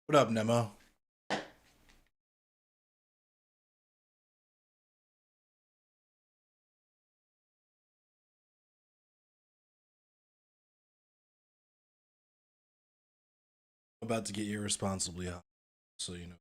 What up, Nemo? About to get irresponsibly high, so you know.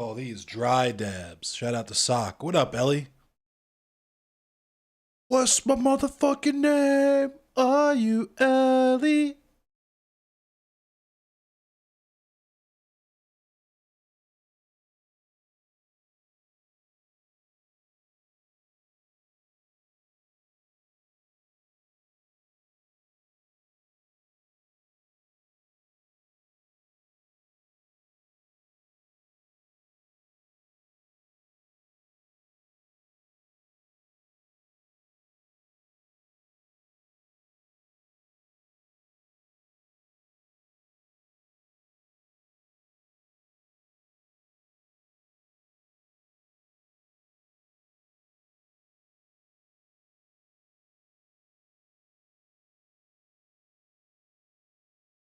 All these dry dabs. Shout out to Sock. What up, Ellie? What's my motherfucking name? Are you Ellie?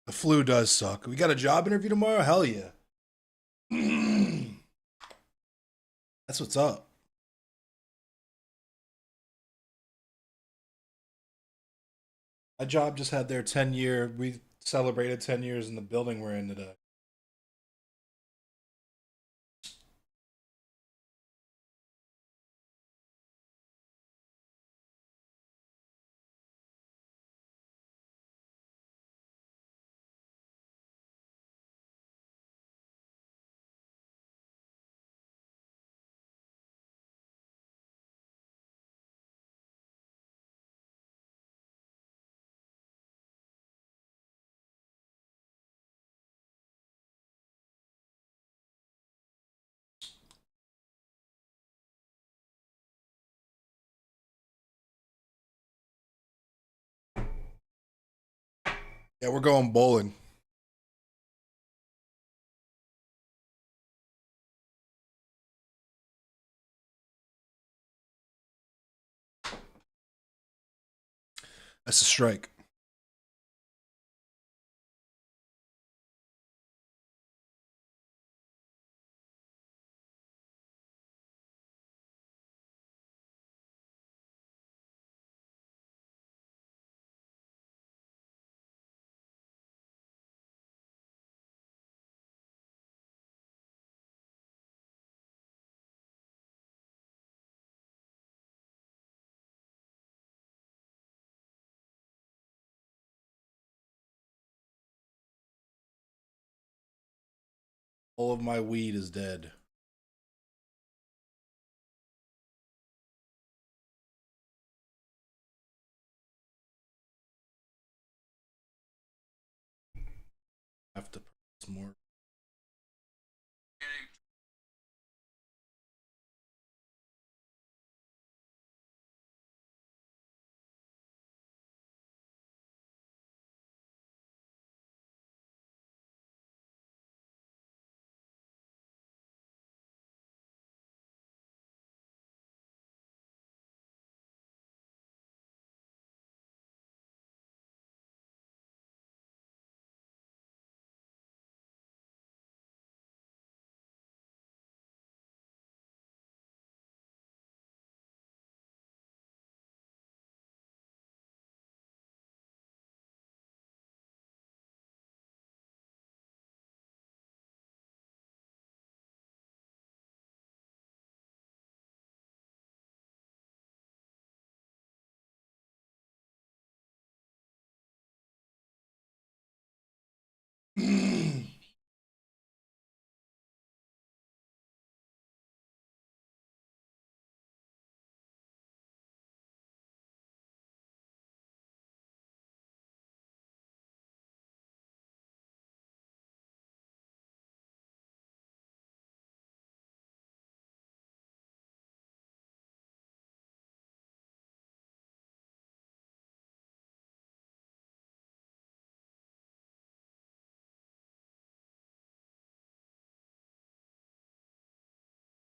The flu does suck. We got a job interview tomorrow? Hell yeah. That's what's up. My job just had their 10-year. We celebrated 10 years in the building we're in today. Yeah, we're going bowling. That's a strike. All of my weed is dead. I have to purchase more.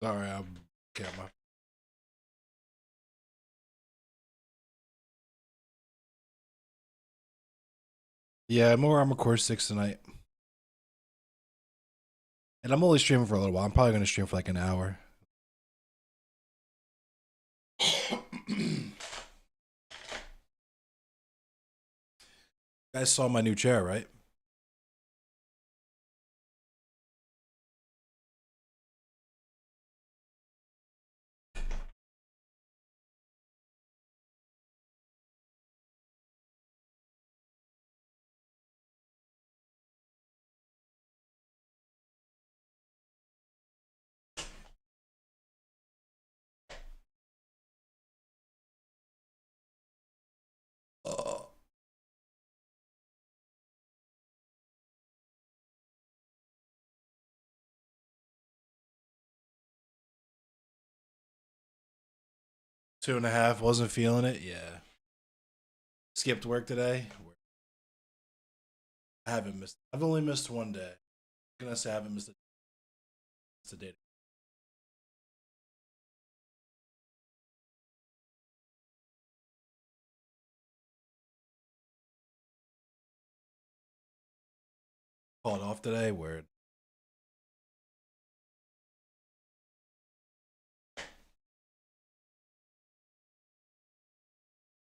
Sorry, I'm camera. Yeah, more Armor Core 6 tonight. And I'm only streaming for a little while. I'm probably going to stream for like an hour. You guys saw my new chair, right? Uh, 2.5. Wasn't feeling it. Yeah. Skipped work today. I haven't missed. I've only missed one day. I'm gonna say I haven't missed a day. Called off today. Word.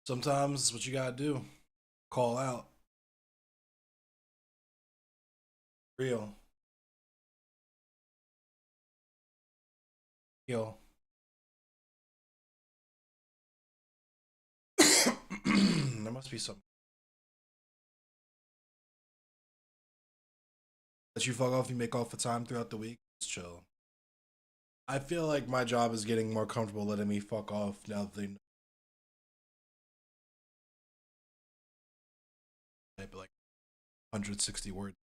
Sometimes it's what you gotta do. Call out. Real. Real. There must be something that you fuck off. You make off for time throughout the week. It's chill. I feel like my job is getting more comfortable letting me fuck off now that they type like 160 words.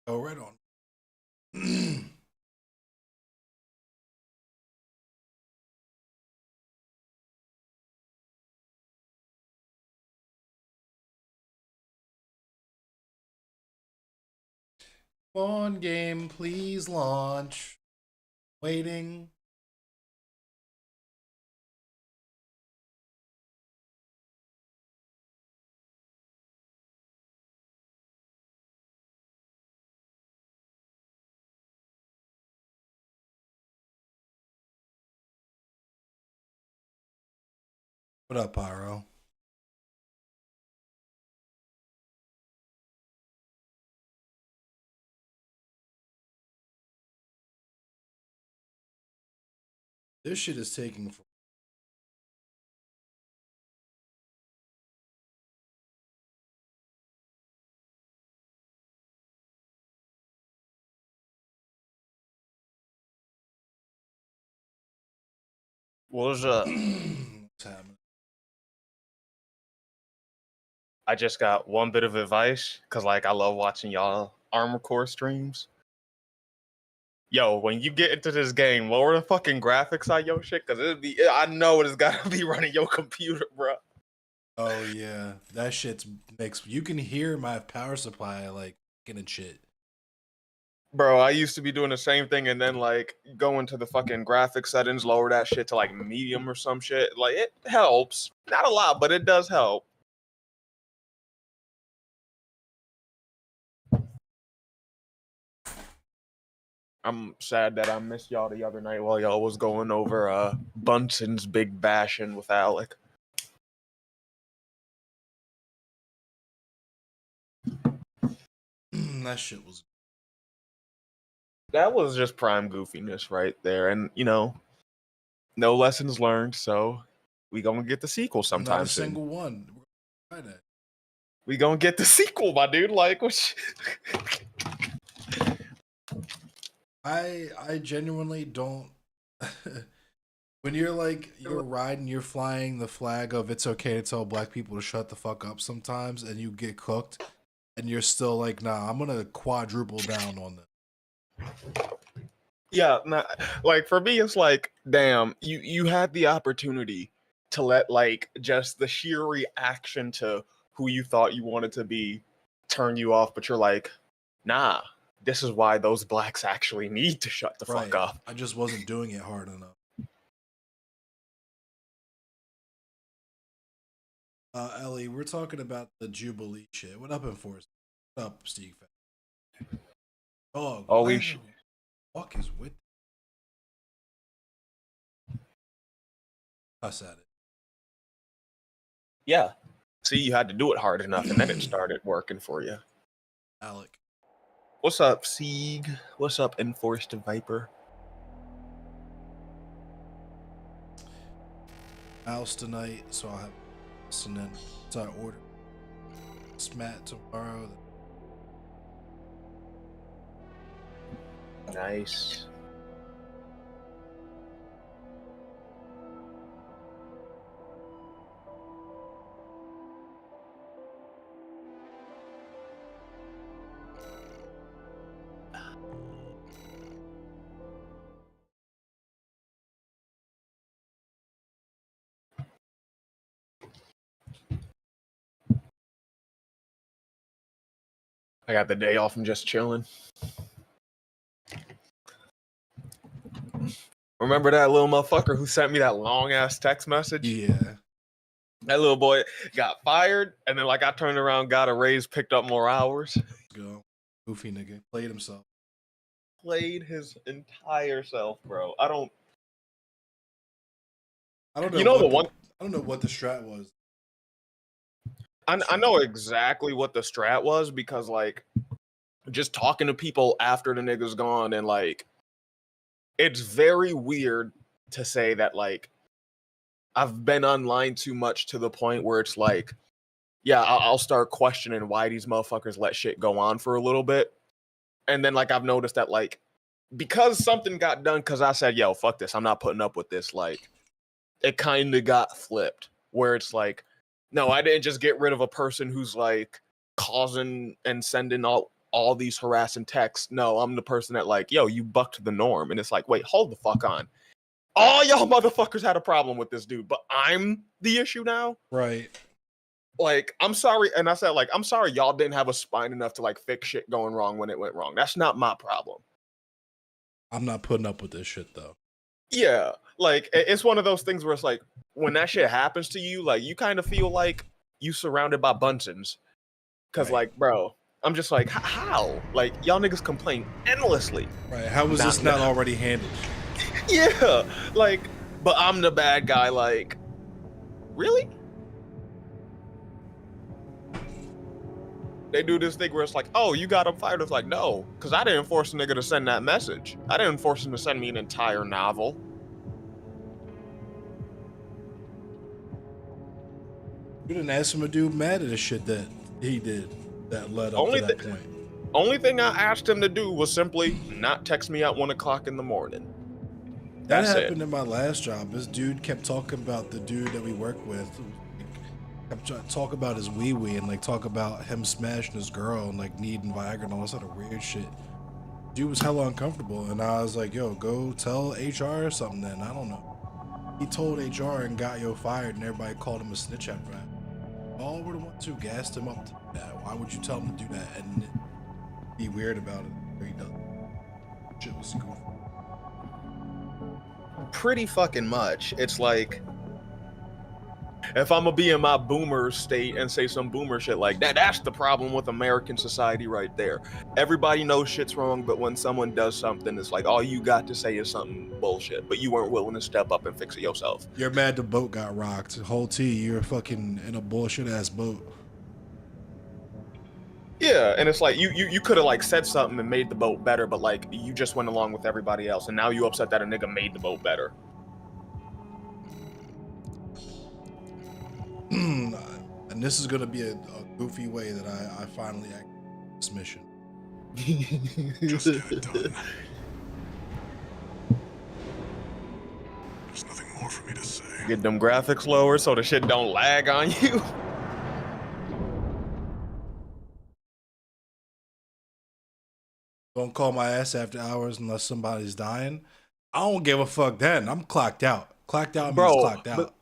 Oh, right on. One game, please launch. Waiting. What up, Pyro? This shit is taking What's up? What's happening? I just got one bit of advice because, like, I love watching y'all Armor Core streams. Yo, when you get into this game, lower the fucking graphics on your shit because I know it's gotta be running your computer, bro. Oh yeah, that shit's makes you can hear my power supply like getting shit. Bro, I used to be doing the same thing and then like go into the fucking graphics settings, lower that shit to like medium or some shit. Like it helps. Not a lot, but it does help. I'm sad that I missed y'all the other night while y'all was going over Bunson's Big Bashin' with Alec. That shit was. That was just prime goofiness right there, and you know, no lessons learned. So we gonna get the sequel sometime Not a soon. single one. We gonna get the sequel, my dude. Like, which I genuinely don't. When you're like you're riding, you're flying the flag of it's okay to tell black people to shut the fuck up sometimes, and you get cooked, and you're still like, nah, I'm gonna quadruple down on this. yeah, nah, like for me, it's like, damn, you had the opportunity to let like just the sheer reaction to who you thought you wanted to be turn you off, but you're like, nah, this is why those blacks actually need to shut the fuck up. I just wasn't doing it hard enough. Ellie, we're talking about the Jubilee shit. What up, Enforce? What up, Steve? Dog, Holy shit. Fuck is with us at it. Yeah. See, you had to do it hard enough, and then it started working for you. Alec. What's up, Sieg? What's up, Enforced Viper? Mouse tonight, so I'll have and then start order. Smat tomorrow. Nice. I got the day off and just chilling. Remember that little motherfucker who sent me that long ass text message? Yeah. That little boy got fired, and then like I turned around, got a raise, picked up more hours. Let's go. Goofy nigga. Played himself. Played his entire self, bro. I don't know. You know the one. I don't know what the strat was. I know exactly what the strat was because like just talking to people after the nigga's gone, and like it's very weird to say that like I've been online too much to the point where it's like, yeah, I'll start questioning why these motherfuckers let shit go on for a little bit. And then like I've noticed that like because something got done because I said, yo, fuck this, I'm not putting up with this, like it kind of got flipped where it's like, no, I didn't just get rid of a person who's like causing and sending all these harassing texts. No, I'm the person that like, yo, you bucked the norm. And it's like, wait, hold the fuck on. All y'all motherfuckers had a problem with this dude, but I'm the issue now. Right. Like, I'm sorry. And I said, like, I'm sorry y'all didn't have a spine enough to like fix shit going wrong when it went wrong. That's not my problem. I'm not putting up with this shit though. Yeah. Like, it's one of those things where it's like, when that shit happens to you, like, you kind of feel like you surrounded by Bunsons. Cause, like, bro, I'm just like, how? Like, y'all niggas complain endlessly. Right. How was this not already handled? Yeah. Like, but I'm the bad guy. Like, really? They do this thing where it's like, oh, you got him fired. It's like, no, because I didn't force a nigga to send that message. I didn't force him to send me an entire novel. You didn't ask him to do mad at the shit that he did that led up to that point. Only thing I asked him to do was simply not text me at 1 o'clock in the morning. That That's it. happened in my last job. This dude kept talking about the dude that we work with. Kept trying to talk about his wee wee and like talk about him smashing his girl and like needing Viagra and all this other weird shit. Dude was hella uncomfortable, and I was like, "Yo, go tell HR or something." Then I don't know. He told HR and got yo fired, and everybody called him a snitch after that. All were the ones who gassed him up to do that. Why would you tell him to do that and be weird about it? He does. Shit was goofy. Pretty fucking much. It's like, if I'm gonna be in my boomer state and say some boomer shit like that, that's the problem with American society right there. Everybody knows shit's wrong, but when someone does something, it's like all you got to say is something bullshit, but you weren't willing to step up and fix it yourself. You're mad the boat got rocked. Whole T, you're fucking in a bullshit ass boat. Yeah, and it's like you could have like said something and made the boat better, but like you just went along with everybody else, and now you upset that a nigga made the boat better. And this is gonna be a goofy way that I finally act this mission. Just get it done. There's nothing more for me to say. Get them graphics lower so the shit don't lag on you. Don't call my ass after hours unless somebody's dying. I don't give a fuck then. I'm clocked out. Clocked out means clocked out.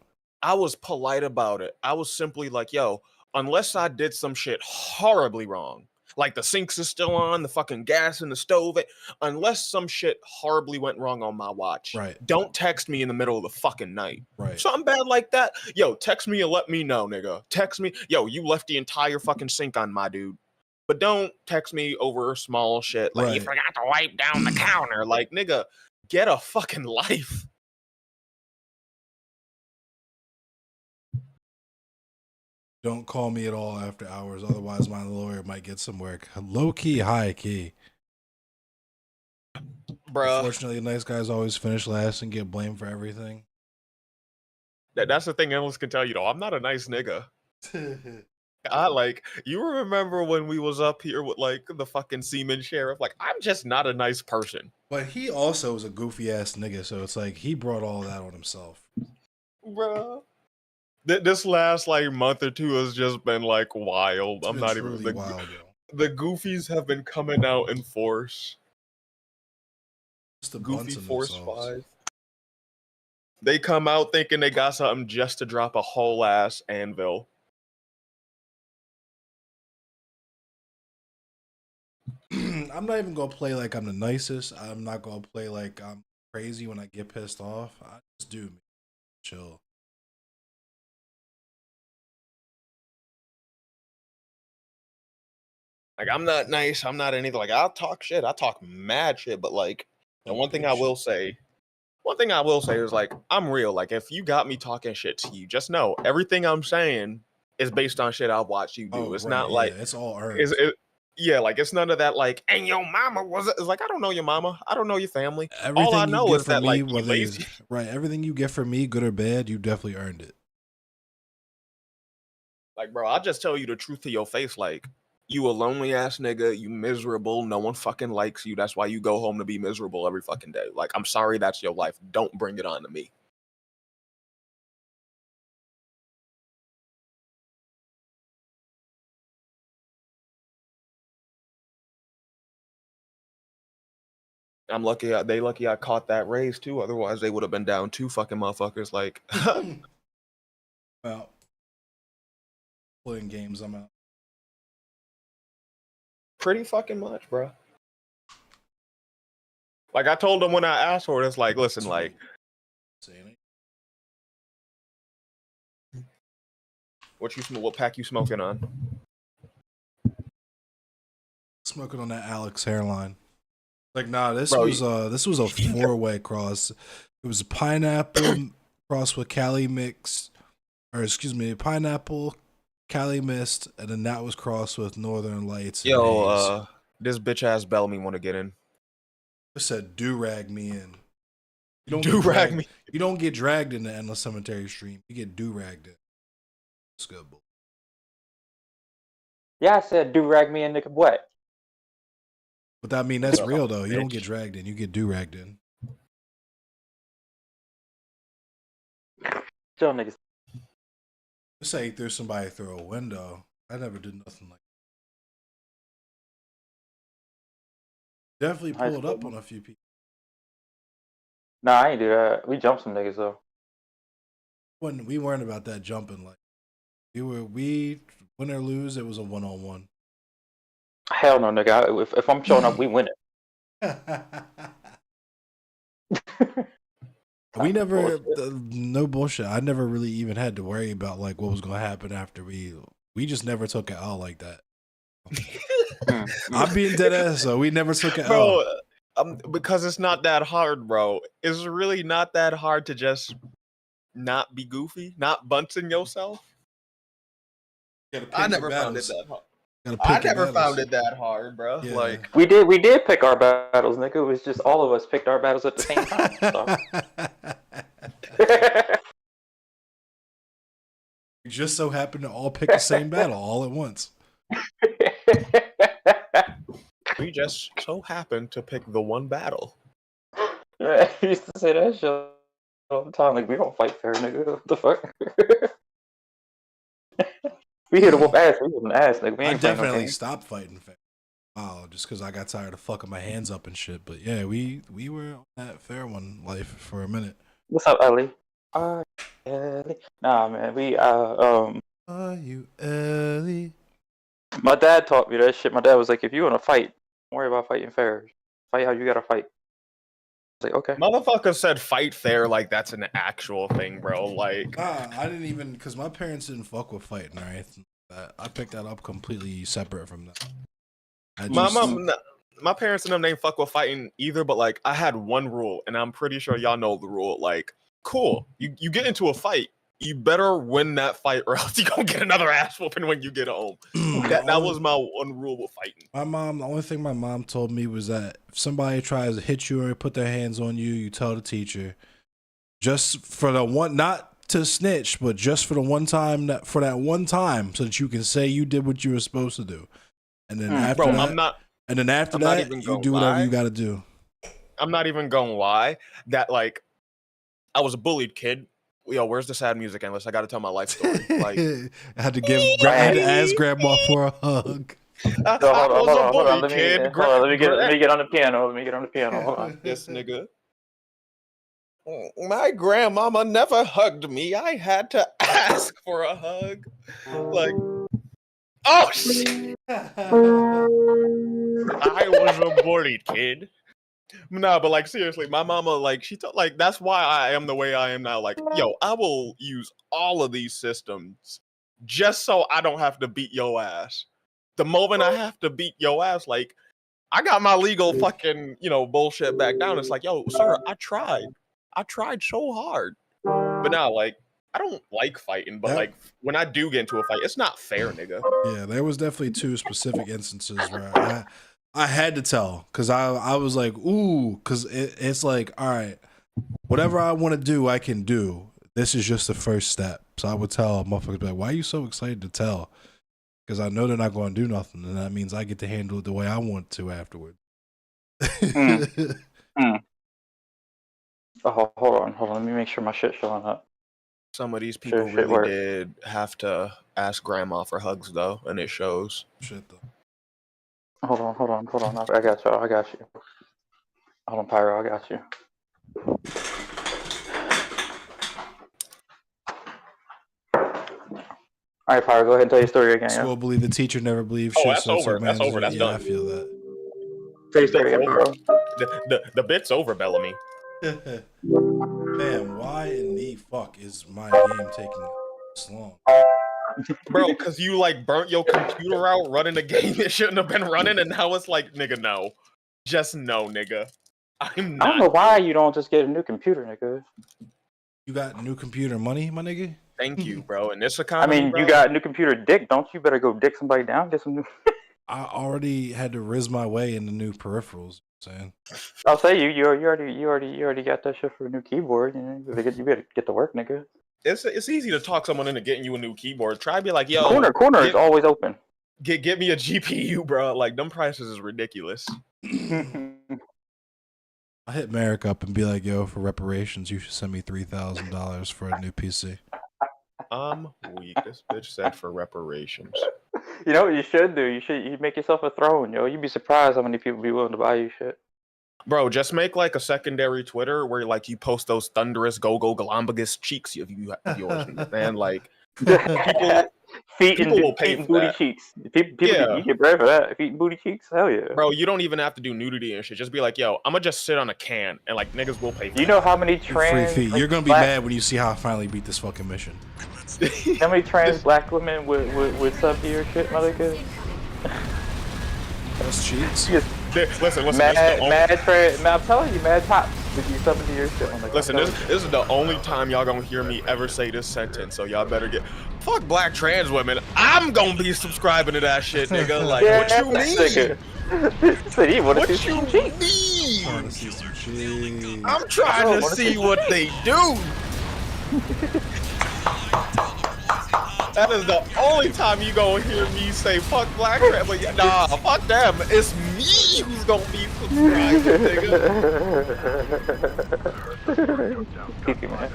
I was polite about it. I was simply like, yo, unless I did some shit horribly wrong, like the sinks is still on, the fucking gas in the stove, unless some shit horribly went wrong on my watch, Right. Don't text me in the middle of the fucking night. Right. Something bad like that, yo, text me and let me know, nigga. Text me, yo, you left the entire fucking sink on, my dude. But don't text me over small shit like you forgot to wipe down the counter. Like, nigga, get a fucking life. Don't call me at all after hours, otherwise my lawyer might get some work. Low key, high key. Bruh. Unfortunately, nice guys always finish last and get blamed for everything. That's the thing analysts can tell you, though. I'm not a nice nigga. I like, you remember when we was up here with like the fucking Seaman sheriff? Like, I'm just not a nice person. But he also was a goofy ass nigga, so it's like he brought all that on himself. Bruh. This last like month or two has just been like wild. I'm not even wild, the goofies have been coming out in force. Just the Goofy Force 5. They come out thinking they got something just to drop a whole ass anvil. I'm not even gonna play like I'm the nicest. I'm not gonna play like I'm crazy when I get pissed off. I just do, chill. Like, I'm not nice. I'm not anything. Like, I'll talk shit. I talk mad shit. But like, the one thing I will say is like, I'm real. Like, if you got me talking shit to you, just know everything I'm saying is based on shit I've watched you do. It's not like it's all earned. Yeah, like it's none of that. Like, and your mama was. It's like, I don't know your mama. I don't know your family. Everything all I know is that me, like, whether right, everything you get from me, good or bad, you definitely earned it. Like, bro, I'll just tell you the truth to your face. Like, you a lonely ass nigga. You miserable. No one fucking likes you. That's why you go home to be miserable every fucking day. Like, I'm sorry that's your life. Don't bring it on to me. I'm lucky. They lucky I caught that raise too. Otherwise, they would have been down 2 fucking motherfuckers. Like, well, playing games, I'm out. Pretty fucking much, bro. Like, I told them when I asked for it, it's like, listen, like, what pack you smoking on? Smoking on that Alex hairline. Like, nah, this was a 4-way cross. It was a pineapple cross with Cali mix, or excuse me, pineapple, Cali mist, and then that was crossed with Northern Lights. Yo, this bitch ass Bellamy want to get in. It said do rag me in. You don't do-rag me. You don't get dragged in the Endless Cemetery stream. You get do ragged in. It's good. Yeah, I said do rag me into what? But that mean that's real though. You don't get dragged in. You get do ragged in. Y'all niggas. Just say threw somebody through a window. I never did nothing like that. Definitely High pulled up school. on a few people. Nah, I ain't do that. We jumped some niggas though. When we weren't about that jumping, like we win or lose, it was a 1-on-1. Hell no, nigga. If I'm showing up, we win it. We never, Bullshit. no bullshit. I never really even had to worry about like what was gonna happen after we just never took it out like that. I'm being dead ass, so we never took it Bro, out. because it's not that hard, bro. It's really not that hard to just not be goofy, not bunting yourself. I never found it that hard. I never found it that hard, bro. Yeah. Like We did pick our battles, nigga. It was just all of us picked our battles at the same time. So. We just so happened to all pick the same battle all at once. we just so happened to pick the one battle. I used to say that shit all the time. Like, we don't fight fair, nigga. What the fuck? We hit a whoop ass. We hit an ass, nigga. We I ain't playing no definitely games. stopped fighting fair. Wow, just because I got tired of fucking my hands up and shit. But yeah, we were on that fair one life for a minute. What's up, Ellie? Ellie. Nah, man. Are you Ellie? My dad taught me that shit. My dad was like, if you want to fight, don't worry about fighting fair. Fight how you gotta fight. I was like, okay. Motherfucker said fight fair like that's an actual thing, bro. Like Nah, I didn't even, because my parents didn't fuck with fighting or anything like that. I picked that up completely separate from that. my parents and them didn't fuck with fighting either, but like I had one rule, and I'm pretty sure y'all know the rule. Like, cool, you get into a fight, you better win that fight, or else you gonna get another ass whooping when you get home. that was my one rule with fighting. The only thing my mom told me was that if somebody tries to hit you or put their hands on you, you tell the teacher, just for the one, not to snitch, but just for the one time, for that one time, so that you can say you did what you were supposed to do. And then after Bro, that, I'm not even you gonna do whatever lie. you got to do. I'm not even gonna lie that like I was a bullied kid. Yo, where's the sad music endless? I got to tell my life story. Like I had to ask grandma for a hug. I Hold was a on. bullied kid. Let me get on the piano. Hold on. This nigga. My grandmama never hugged me. I had to ask for a hug. Like, oh shit! I was a bullied kid. Nah, but like seriously, my mama like she thought like that's why I am the way I am now. Like, yo, I will use all of these systems just so I don't have to beat your ass. The moment I have to beat your ass, like I got my legal fucking bullshit back down. It's like, yo, sir, I tried so hard, but now like I don't like fighting, but like when I do get into a fight, it's not fair, nigga. Yeah, there was definitely two specific instances where I had to tell, because I was like, ooh, because it's like, all right, whatever I want to do, I can do. This is just the first step. So I would tell motherfuckers, like, why are you so excited to tell? Because I know they're not going to do nothing, and that means I get to handle it the way I want to afterward. Oh, hold on. Let me make sure my shit's showing up. Some of these people really did have to ask grandma for hugs, though, and it shows. Shit, though. Hold on. I got you. Hold on, Pyro. I got you. All right, Pyro. Go ahead and tell your story again. So we'll believe the teacher never believes. Oh, shit, that's so over. That's over. That's done. I feel that. Tell your story again, bro. The bit's over, Bellamy. Man, why in the fuck is my game taking this long? Bro, because you like burnt your computer out running a game it shouldn't have been running, and now it's like, nigga, no. Just no, nigga. I'm not. I don't know why you don't just get a new computer, nigga. You got new computer money, my nigga? Thank you, bro. In this economy, I mean, bro, you got new computer dick, don't you? Better go dick somebody down, get some new. I already had to riz my way into new peripherals. Saying, I'll say you already got that shit for a new keyboard. You know, you better get to work, nigga. It's easy to talk someone into getting you a new keyboard. Try to be like, yo, corner is always open. Get me a GPU, bro. Like them prices is ridiculous. I hit Merrick up and be like, "Yo, for reparations, you should send me $3,000 for a new PC." I'm weak. This bitch said for reparations. You know what you should do? You make yourself a throne, yo. You'd be surprised how many people be willing to buy you shit. Bro, just make like a secondary Twitter where like you post those thunderous go-go galambagus cheeks of yours, man. Like feet people will and pay feet and for booty that. cheeks. People Yeah. you get brave for that. Feet and booty cheeks, hell yeah. Bro, you don't even have to do nudity and shit. Just be like, yo, I'm gonna just sit on a can and like niggas will pay for You that. know how many Free trans feet. like, You're gonna be black, mad when you see how I finally beat this fucking mission. how many trans black women would sub to your shit, motherfucker? Those cheeks. Listen, Mad, this I'm telling you, mad tops would you sub to your shit. I'm like, listen, this is the only time y'all gonna hear me ever say this sentence, so y'all better get fuck black trans women. I'm gonna be subscribing to that shit, nigga. Like, yeah, what you mean? Said he wanted What to see you some cheeks. Trying mean? to see some cheeks. I'm trying to see what they do. That is the only time you gonna hear me say fuck black trans. But yeah, nah, fuck them. It's me who's gonna be subscribing, nigga. Kiki, man.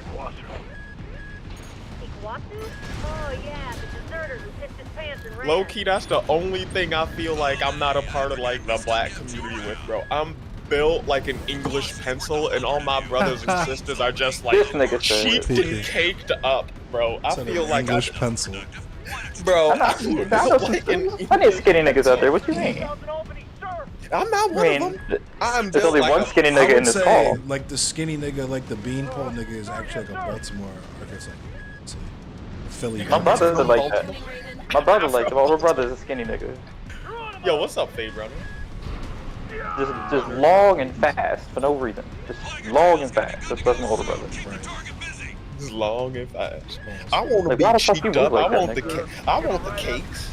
Oh yeah, the deserter who pissed his pants and ran. Low key, that's the only thing I feel like I'm not a part of like the black community with, bro. I'm built like an English pencil, and all my brothers and sisters are just like This nigga said cheeked and caked up, bro. I Said feel an like English pencil. bro. I need skinny niggas out there. What you mean? I'm not I one of mean, them. I'm there's built only like one a- skinny I nigga would in this say, call. like the skinny nigga, like the beanpole nigga, is actually like a Baltimore, or it's like Philly. My guy. brother's like that. My brother like that. Well, her brother's a skinny nigga. Yo, what's up, Faye, brother? Just long and fast for no reason. Just long and fast. That's my older brother. It's long and fast. I want to Like, be why the fuck you cheeked move up. like I that, want the nigga? I want the cakes.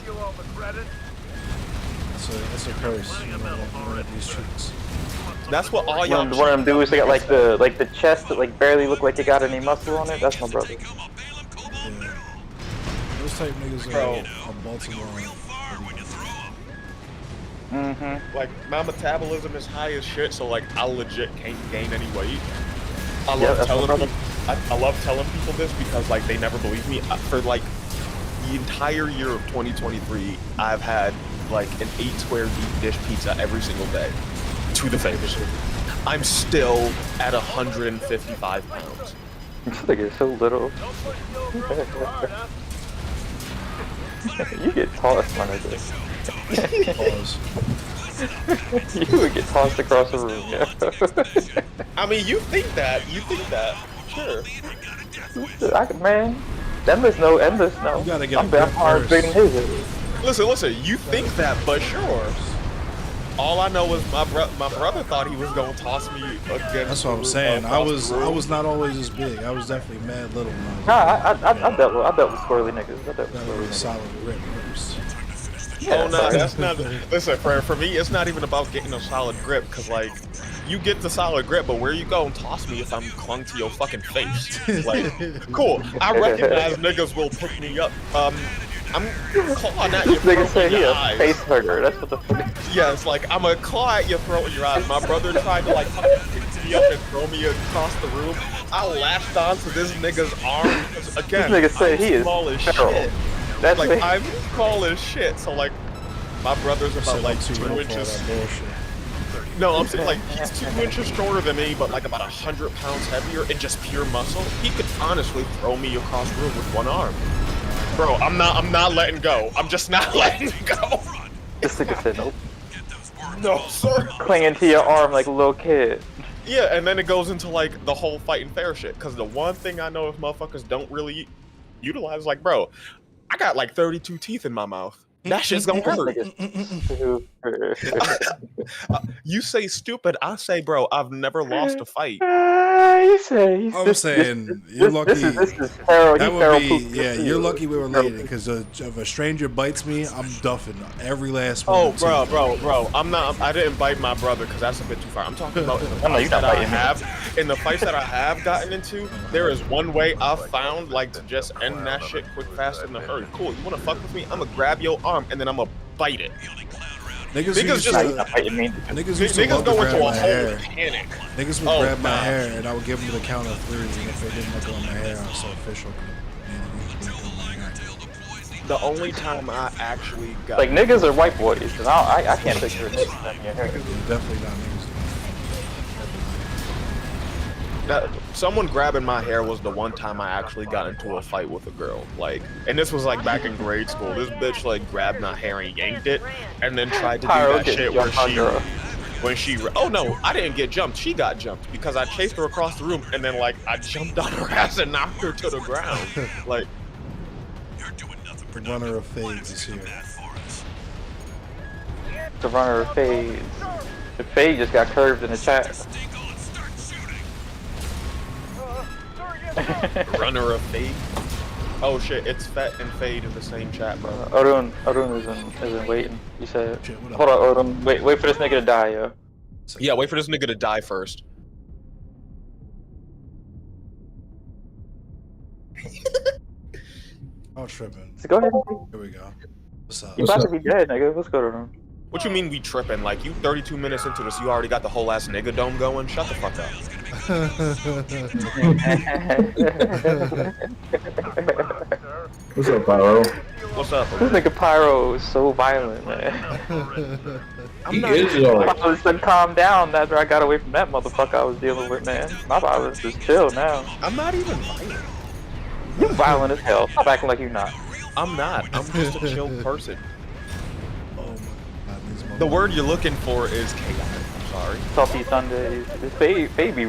It's a curse. You know, these cheeks. That's what all y'all. One of them dudes that got like the chest that like barely look like they got any muscle on it. That's my brother. Yeah. Those type niggas Bro. are Baltimore. Like my metabolism is high as shit, so like I legit can't gain any weight. I Yeah, love that's my telling brother. people. I love telling people this because like they never believe me. For like the entire year of 2023, I've had like an 8 square deep dish pizza every single day to the face. I'm still at 155 pounds. This nigga is so little. You get tossed, my nigga. Pause. You would get tossed across the room, yeah. I mean, you think that? Sure. Man, endless no. You gotta get a I'm grip hard first. big than his is. Listen. You think that, but sure. All I know is my brother thought he was gonna toss me against. That's what I'm saying. I was not always as big. I was definitely mad little when I was Nah, I dealt with squirrely niggas. I dealt with got a squirrely really niggas. solid grip first. Yeah, Oh no, that's not. Listen, for me, it's not even about getting a solid grip, cause like, you get the solid grip, but where you go and toss me if I'm clung to your fucking face? Like, cool. I recognize niggas will pick me up. I'm clawing at your This nigga throat said and he your a eyes. face hugger. That's what the fuck. Yeah, it's like I'm gonna claw at your throat and your eyes. My brother tried to like fucking pick me up and throw me across the room. I latched onto this nigga's arm because again, This nigga said I'm he is small as feral. shit. That's Like me. I'm small as shit, so like my brother's about Said like I'm too 2 little for all inches. that bullshit. No, I'm saying like he's 2 inches shorter than me, but like about 100 pounds heavier and just pure muscle. He could honestly throw me across the room with one arm. Bro, I'm not letting go. I'm just not letting go. This nigga said nope. No, sir. Clinging to your arm like a little kid. Yeah, and then it goes into like the whole fighting fair shit. Cause the one thing I know if motherfuckers don't really utilize, like, bro, I got like 32 teeth in my mouth. That shit's gonna hurt. You say stupid, I say, bro, I've never lost a fight. You say. I'm saying you're lucky. This is feral. That He feral would be, poop. yeah, you're lucky we're related because if a stranger bites me, I'm duffing every last one. Oh, of bro, them. bro, I didn't bite my brother because that's a bit too far. I'm talking about in the No, you're fights not that I biting me. have, in the fights that I have gotten into, there is one way I've found like to just end that shit quick, fast, in a hurry. Cool, you wanna fuck with me? I'm gonna grab your arm and then I'm gonna bite it. Niggas Niggas used just- Nah, to, you're not fighting me. niggas used to Niggas love to go into grab a my whole hair. panic. Niggas would Oh, grab my nah. hair and I would give them the count of 3, and if they didn't look on my hair, I was so official. The only time I actually got Like niggas are white boys, and I can't picture a nigga grabbing your hair. Definitely not niggas. someone grabbing my hair was the one time I actually got into a fight with a girl. Like, and this was like back in grade school. This bitch like grabbed my hair and yanked it, and then tried to do Pyro that gets shit where jumped on she, girl. when she, oh no, I didn't get jumped. She got jumped because I chased her across the room, and then like I jumped on her ass and knocked her to the ground. Like, The runner of fades is here. The runner of fades. The fade just got curved in the chat. runner of fade. Oh shit, it's Fet and Fade in the same chat, bro. Odun isn't waiting. You said, Shit, what up? hold on, Odun. Wait for this nigga to die, yo. Yeah, wait for this nigga to die first. Oh, tripping. So go ahead. Here we go. What's up? You about to be dead, nigga. Let's go to him. What you mean we tripping? Like, you 32 minutes into this, you already got the whole ass nigga dome going? Shut the fuck up. What's up, Pyro? What's up, This bro? nigga Pyro is so violent, man. He is though. I was to calm down after I got away from that motherfucker I was dealing with, man. My violence is chill now. I'm not even violent. You violent as hell. Stop acting like you not. I'm not. I'm just a chill person. Oh my God, these The motherfuckers. word you're looking for is chaotic. I'm sorry. Salty Sundays. This baby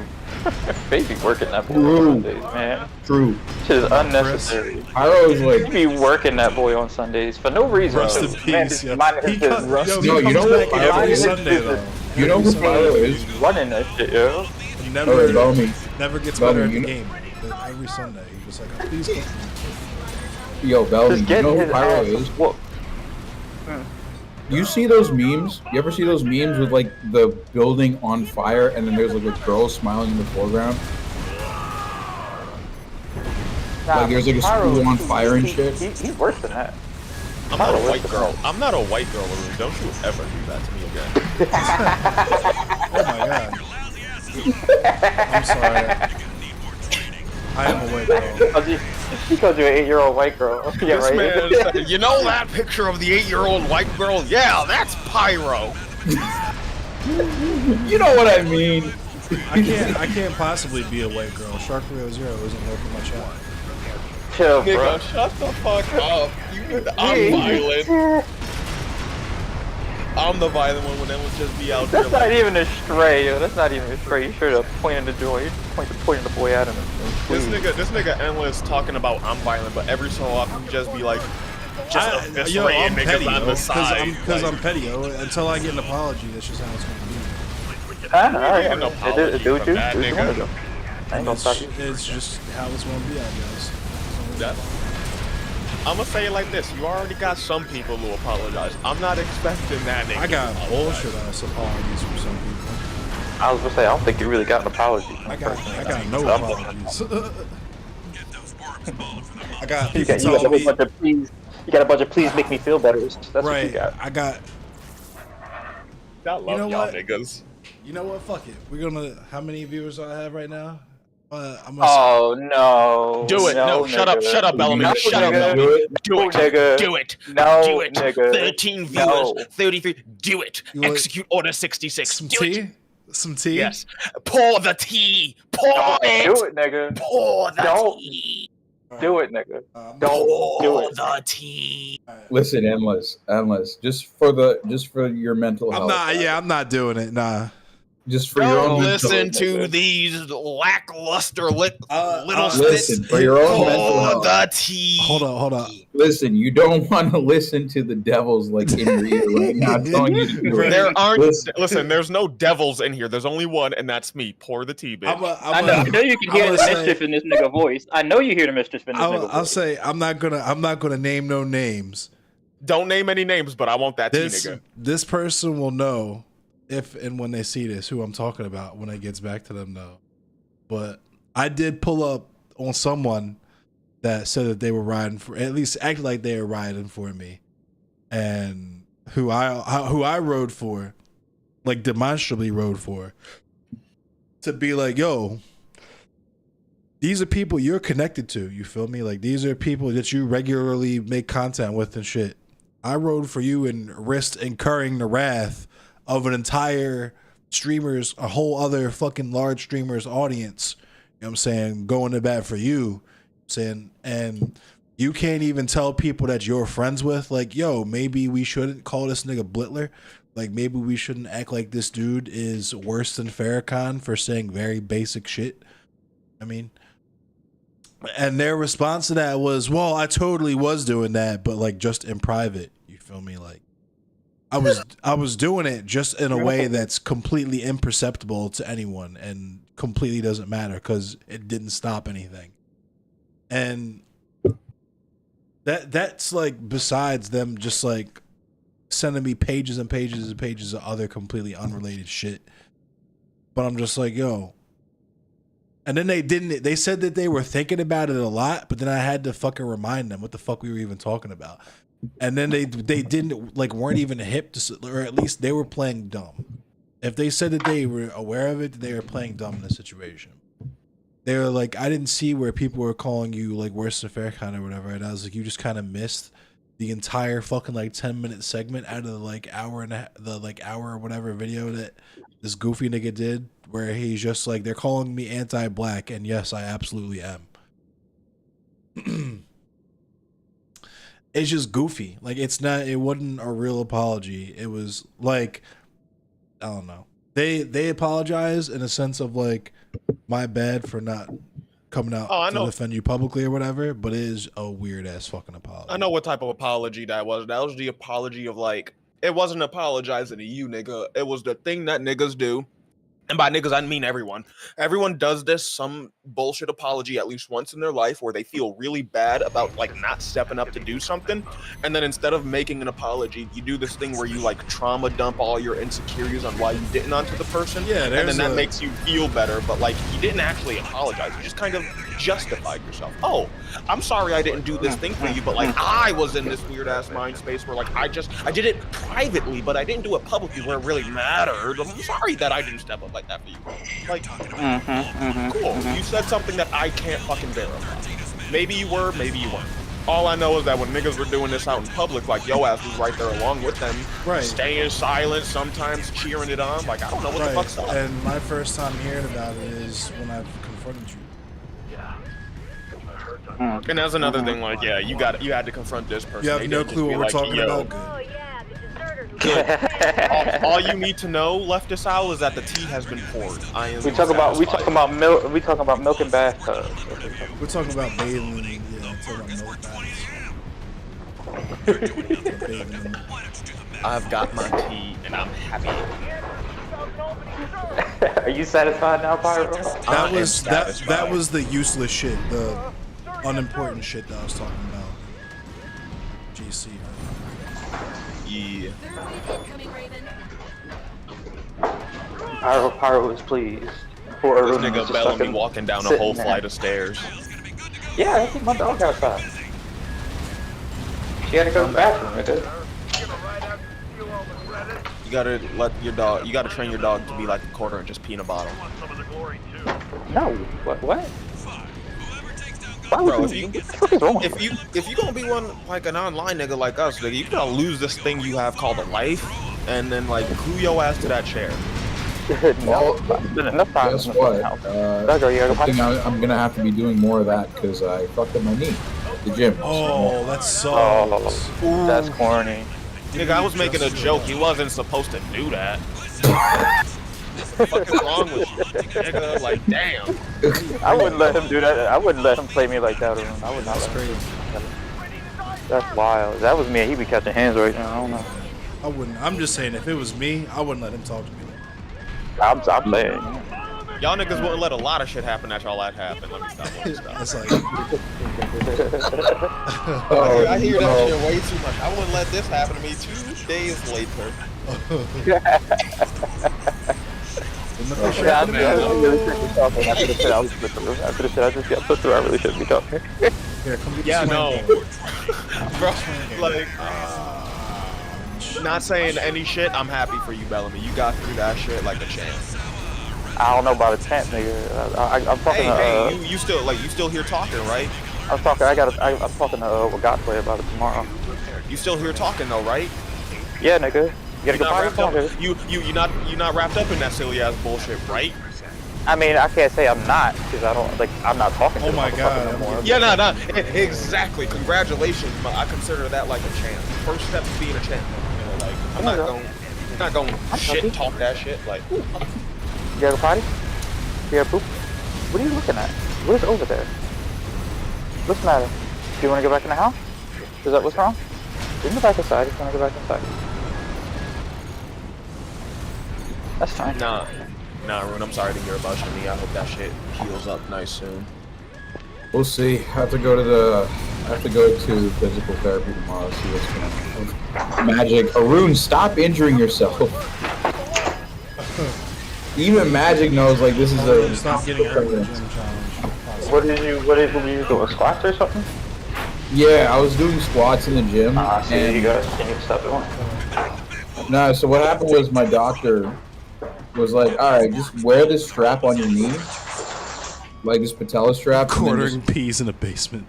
working that boy on True. Sundays, man. True. Shit is unnecessary. Pyro is You like, be working that boy on Sundays for no reason. Rest in too. Man, peace, just yo. minding He his cut- business. yo, No, he you know comes what? back every Minding his Sunday though. business. you know Every who Sunday. Pyro is? Running that shit, yo. He Oh, never, Bellamy. never gets Bellamy, better at you the know- game. But every Sunday, he's just like, please cook me. Yo, Bellamy, Just you getting know who his Pyro ass is? whooped. You see those memes? You ever see those memes with like the building on fire and then there's like a girl smiling in the foreground? Like, there's, like, a Pyro, school on fire and shit? He's worse than that. I'm not a Oh, white what's girl. the- I'm not a white girl, Arun. Don't you ever do that to me again. Oh my God. I'm sorry. I am a white girl. He called you an 8-year-old white girl. Yeah, This right. man said, you know that picture of the 8-year-old white girl? Yeah, that's Pyro. You know what I mean? I can't possibly be a white girl. Shark300 isn't working my chat. Chill, bro. Nigga, shut the fuck up. I'm violent. I'm the violent one when everyone just be out there That's not like, even a stray, yo. That's not even a stray. You should have pointed the joy. Pointing the boy at him. this nigga endless talking about I'm violent, but every so often he just be like, just I'm eviscerating petty, niggas on the side. because like, I'm petty, yo. Until I get an apology, that's just how it's gonna be. Alright, an apology do what from you that do. What you nigga. wanna do. I ain't gonna stop you. It's just how it's gonna be, I guess. Yeah. I'm gonna say it like this: you already got some people who apologize. I'm not expecting that nigga. I got to apologize. bullshit ass apologies from some people. I was gonna say, I don't think you really got an apology. I got no Some- apologies. I got You people got a telling whole me, bunch of please. You got a bunch of please make me feel better. That's what you right? got. I got. I love You know y'all what? niggas. You know what? Fuck it. We're gonna. How many viewers do I have right now? I'm gonna. Oh no. Do it. No, shut up, nigga. shut up, Bellamy. No, Shut up, nigga. Bellamy. Do it. Do it. Nigga. Do it. No, Do it. nigga. 13 viewers. No. 33. Do it. You want- Execute order 66. some Do it. tea. Some tea. Yes. Pour the tea. Pour Don't it. do it, nigga. Pour the Don't. tea. Do it, nigga. I'm Don't do Pour it. the tea. Listen, endless, just for your mental health. I'm not doing it. Nah. Just for your Don't own listen mental to health. these lackluster little Listen, spits. for your own mental Pour health. the tea. Hold on. Listen, you don't want to listen to the devils like in your ear right now telling you to do it. There aren't. Listen. Listen, there's no devils in here. There's only one, and that's me. Pour the tea, bitch. I know you can hear I'm the gonna mischief say- in this nigga voice. I know you hear the mischief in this nigga I'll voice. say I'm not gonna name no names. Don't name any names, but I want that tea, This nigga. this person will know if and when they see this who I'm talking about when it gets back to them though. But I did pull up on someone that said that they were riding for, at least acted like they were riding for me, and who I rode for, like demonstrably rode for, to be like, yo, these are people you're connected to. You feel me? Like these are people that you regularly make content with and shit. I rode for you and risked incurring the wrath of an entire streamers, a whole other fucking large streamers audience. You know what I'm saying? Going to bat for you. Saying, and you can't even tell people that you're friends with, like, yo, maybe we shouldn't call this nigga Blitler. Like, maybe we shouldn't act like this dude is worse than Farrakhan for saying very basic shit. I mean, and their response to that was, well, I totally was doing that, but like just in private. You feel me? Like, I was doing it just in a way that's completely imperceptible to anyone and completely doesn't matter because it didn't stop anything. And that's like besides them just like sending me pages and pages and pages of other completely unrelated shit. But I'm just like, yo. And then they said that they were thinking about it a lot, but then I had to fucking remind them what the fuck we were even talking about. And then they didn't, like, weren't even hip to, or at least they were playing dumb. If they said that they were aware of it, they were playing dumb in the situation. They were like, I didn't see where people were calling you like worse than Farrakhan or whatever. And I was like, you just kind of missed the entire fucking like 10-minute segment out of the like hour or whatever video that this goofy nigga did, where he's just like, they're calling me anti-black, and yes, I absolutely am. It's just goofy. Like, it wasn't a real apology. It was like, I don't know. They apologize in a sense of like, my bad for not coming out to defend you publicly or whatever, but it is a weird ass fucking apology. I know what type of apology that was. That was the apology of like, it wasn't apologizing to you, nigga. It was the thing that niggas do. And by niggas, I mean everyone. Everyone does this, some bullshit apology at least once in their life where they feel really bad about like not stepping up to do something. And then instead of making an apology, you do this thing where you like trauma dump all your insecurities on why you didn't onto the person. Yeah, and then that makes you feel better. But like, you didn't actually apologize. You just kind of justified yourself. Oh, I'm sorry I didn't do this thing for you, but like I was in this weird ass mind space where like I did it privately, but I didn't do it publicly where it really mattered. I'm sorry that I didn't step up like that for you. Like, cool. You said something that I can't fucking verify. Maybe you were, maybe you weren't. All I know is that when niggas were doing this out in public, like yo ass was right there along with them, right, staying silent, sometimes cheering it on. Like I don't know what the fuck's up. And my first time hearing about it is when I've confronted you. And that's another thing, like, yeah, you had to confront this person. You have no clue what we're talking about. Oh yeah, the deserter who Good. all you need to know, Leftist Owl, is that the tea has been poured. I am. We talking about milk and bathtubs. We're talking about bathing. Yeah, we're talking about bathing. I've got my tea and I'm happy. Are you satisfied now, Pyro? That was the useless shit, the unimportant shit that I was talking about. GC. Yeah. Pyro is pleased. Poor this nigga Bellamy walking down a whole flight of stairs. Yeah, I think my dog outside. She had to go to the bathroom, it is. You gotta train your dog to be like a quarter and just pee in a bottle. No, what? Bro, if you gonna be one like an online nigga like us, nigga, you gotta lose this thing you have called a life, and then like glue your ass to that chair. Well, guess what? I'm gonna have to be doing more of that because I fucked up my knee at the gym. Oh, that sucks. Oh, that's corny. Nigga, I was making a joke. He wasn't supposed to do that. What the fuck is wrong with you, nigga? Like, damn. I wouldn't let him do that. I wouldn't let him play me like that. I would not. That's crazy. That's wild. If that was me, he'd be catching hands right now. I don't know. I wouldn't. I'm just saying, if it was me, I wouldn't let him talk to me. I'm saying. Y'all niggas wouldn't let a lot of shit happen that y'all let happen. Let me stop. That's like. I hear that shit way too much. I wouldn't let this happen to me 2 days later. I really shouldn't be talking. After the shit I just got put through, I really shouldn't be talking. Yeah, no. Bro, like, not saying any shit. I'm happy for you, Bellamy. You got through that shit like a champ. I don't know about a tent, nigga. I'm talking Hey, you still here talking, right? I'm talking to Godplay about it tomorrow. You still here talking though, right? Yeah, nigga. You gotta go Not find wrapped up, you not wrapped up in that silly ass bullshit, right? I mean, I can't say I'm not, because I'm not talking to Oh the my motherfucker God. no more. Yeah, no, exactly. Congratulations, but I consider that like a champ. First step to being a champ. You know, like I'm not going shit talk that shit. Like, ooh. You gotta go potty? You gotta poop? What are you looking at? What is over there? What's the matter? Do you want to go back in the house? Is that what's wrong? You can go back inside if you want to go back inside. That's fine. Nah, Rune, I'm sorry to hear about your knee. I hope that shit heals up nice soon. We'll see. I have to go to physical therapy tomorrow. See what's going on. Magic, Arun, stop injuring yourself. Even Magic knows like this is a. Stop getting hurt in the gym challenge. What did you do? Squats or something? Yeah, I was doing squats in the gym. See, you guys can you stop doing? No, so what happened was my doctor was like, all right, just wear this strap on your knee, like this patella strap. Quartering peas in a basement.